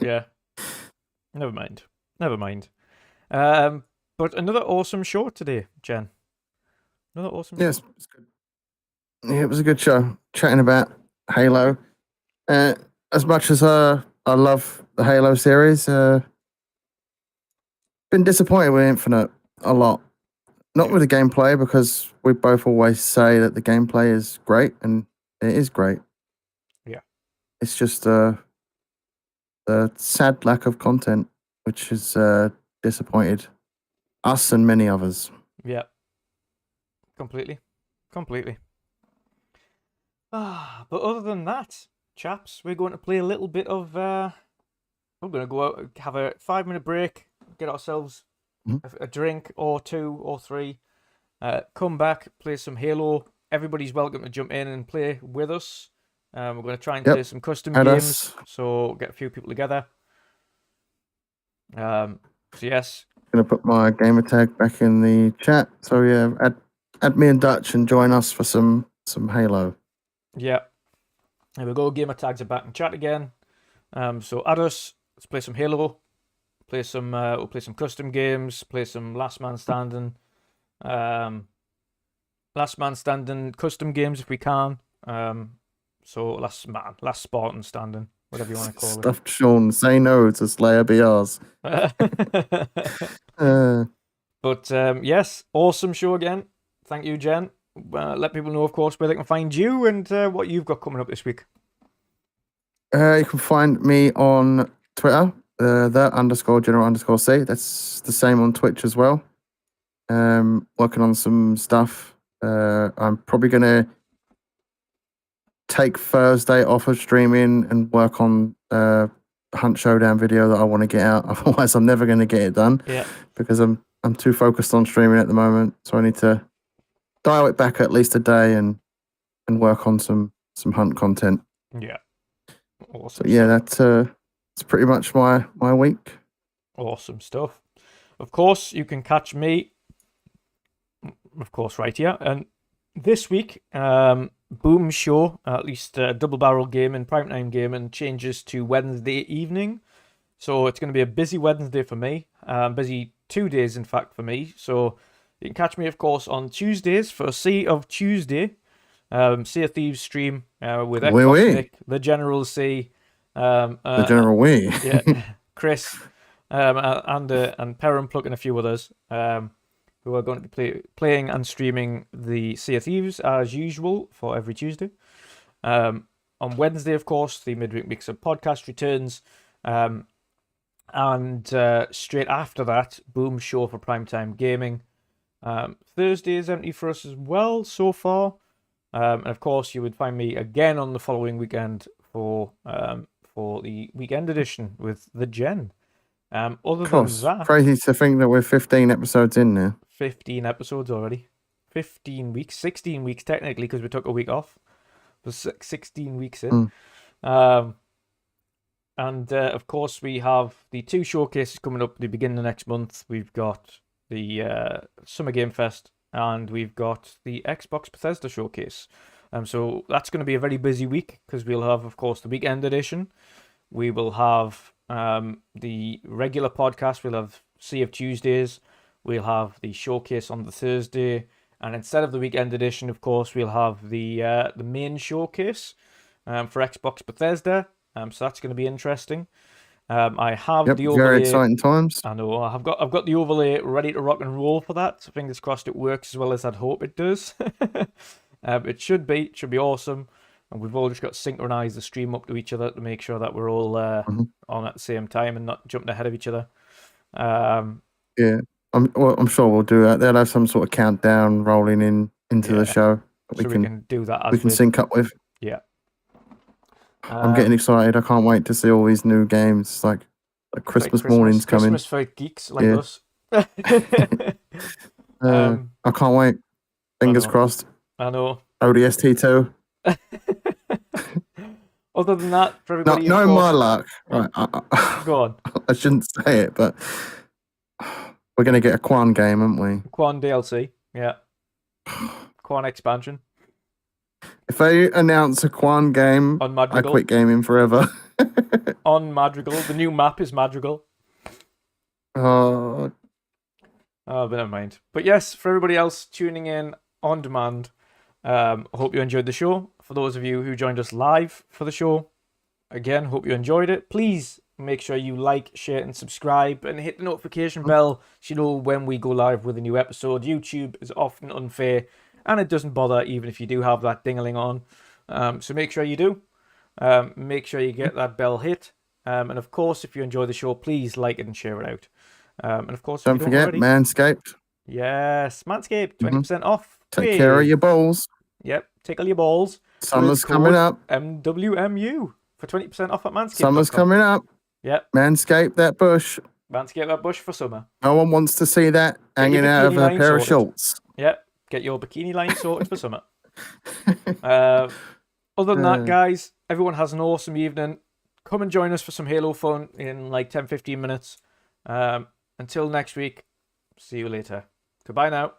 Yeah. Never mind. But another awesome show today, Jen. Another awesome show. Yes, it's good. Yeah, it was a good show. Chatting about Halo. As much as I love the Halo series, been disappointed with Infinite a lot. Not with the gameplay, because we both always say that the gameplay is great, and it is great. Yeah. It's just the the sad lack of content, which has disappointed us and many others. Yeah. Completely. But other than that, chaps, we're going to play a little bit of. We're going to go out, have a 5-minute break, get ourselves a drink or 2 or 3, come back, play some Halo. Everybody's welcome to jump in and play with us. We're going to try and play some custom games, so get a few people together. So yes, Gonna put my gamer tag back in the chat. So yeah, add me and Dutch and join us for some Halo. Yeah. There we go. Gamer tags are back in chat again. So add us. Let's play some Halo. We'll play some custom games. Play some Last Man Standing. Last Man Standing custom games if we can. So Last Spartan Standing, whatever you want to call it. Stuffed Sean, say no to Slayer BRs. But yes, awesome show again. Thank you, Jen. Let people know, of course, where they can find you and what you've got coming up this week. You can find me on Twitter, _general_C. That's the same on Twitch as well. Working on some stuff. I'm probably gonna take Thursday off of streaming and work on Hunt Showdown video that I want to get out. Otherwise, I'm never going to get it done. Yeah. Because I'm too focused on streaming at the moment. So I need to dial it back at least a day and work on some Hunt content. Yeah. Awesome. So yeah, that's pretty much my week. Awesome stuff. Of course, you can catch me, of course, right here. And this week, Boom Show, at least Double Barrel Gaming, Primetime Gaming, changes to Wednesday evening. So it's going to be a busy Wednesday for me. Busy 2 days, in fact, for me. So you can catch me, of course, on Tuesdays for Sea of Tuesday. Sea of Thieves stream with Xbox Nick, the General C. The General We. Yeah, Chris, and Perrin Pluck and a few others. Who are going to be playing and streaming the Sea of Thieves as usual for every Tuesday. On Wednesday, of course, the Midweek Mix-Up podcast returns. And straight after that, Boom Show for Primetime Gaming. Thursday is empty for us as well so far. And of course, you would find me again on the following weekend for the weekend edition with the Gen. Other than that, crazy to think that we're 15 episodes in now. 15 episodes already. 15 weeks, 16 weeks technically because we took a week off. But 16 weeks in. And of course, we have the 2 showcases coming up at the beginning of next month. We've got the Summer Game Fest and we've got the Xbox Bethesda showcase. So that's going to be a very busy week because we'll have, of course, the weekend edition. We will have the regular podcast. We'll have Sea of Tuesdays. We'll have the showcase on the Thursday, and instead of the weekend edition, of course, we'll have the main showcase for Xbox Bethesda. So that's going to be interesting. I have the overlay. Very exciting times. I know. I've got the overlay ready to rock and roll for that. So fingers crossed it works as well as I'd hope it does. It should be awesome. And we've all just got to synchronize the stream up to each other to make sure that we're all on at the same time and not jumping ahead of each other. Yeah, I'm sure we'll do that. They'll have some sort of countdown rolling into the show. We can do that. We can sync up with. Yeah. I'm getting excited. I can't wait to see all these new games. Like Christmas morning's coming. Christmas for geeks like us. I can't wait. Fingers crossed. I know. ODST 2. Other than that, for everybody, no, my luck. Right, go on. I shouldn't say it, but we're gonna get a Quan game, aren't we? Quan DLC, yeah. Quan expansion. If they announce a Quan game, on Madrigal, I quit gaming forever. On Madrigal, the new map is Madrigal. Oh, but never mind. But yes, for everybody else tuning in on demand, I hope you enjoyed the show. For those of you who joined us live for the show, again, hope you enjoyed it. Please make sure you like, share, and subscribe, and hit the notification bell so you know when we go live with a new episode. YouTube is often unfair, and it doesn't bother even if you do have that ding-a-ling on. So make sure you do. Make sure you get that bell hit. And of course, if you enjoy the show, please like it and share it out. And of course, if Don't you don't forget, already, Manscaped. yes, Manscaped, 20% off. Take care of your balls. Yep, tickle your balls. Summer's With coming code up. MWMU for 20% off at Manscaped.com. Summer's coming up. Yep, Manscaped that bush. Manscaped that bush for summer. No one wants to see that hanging out of a pair of shorts. Yep, get your bikini line sorted for summer. Other than that, guys, everyone has an awesome evening. Come and join us for some Halo fun in like 10-15 minutes. Until next week, see you later. Goodbye now.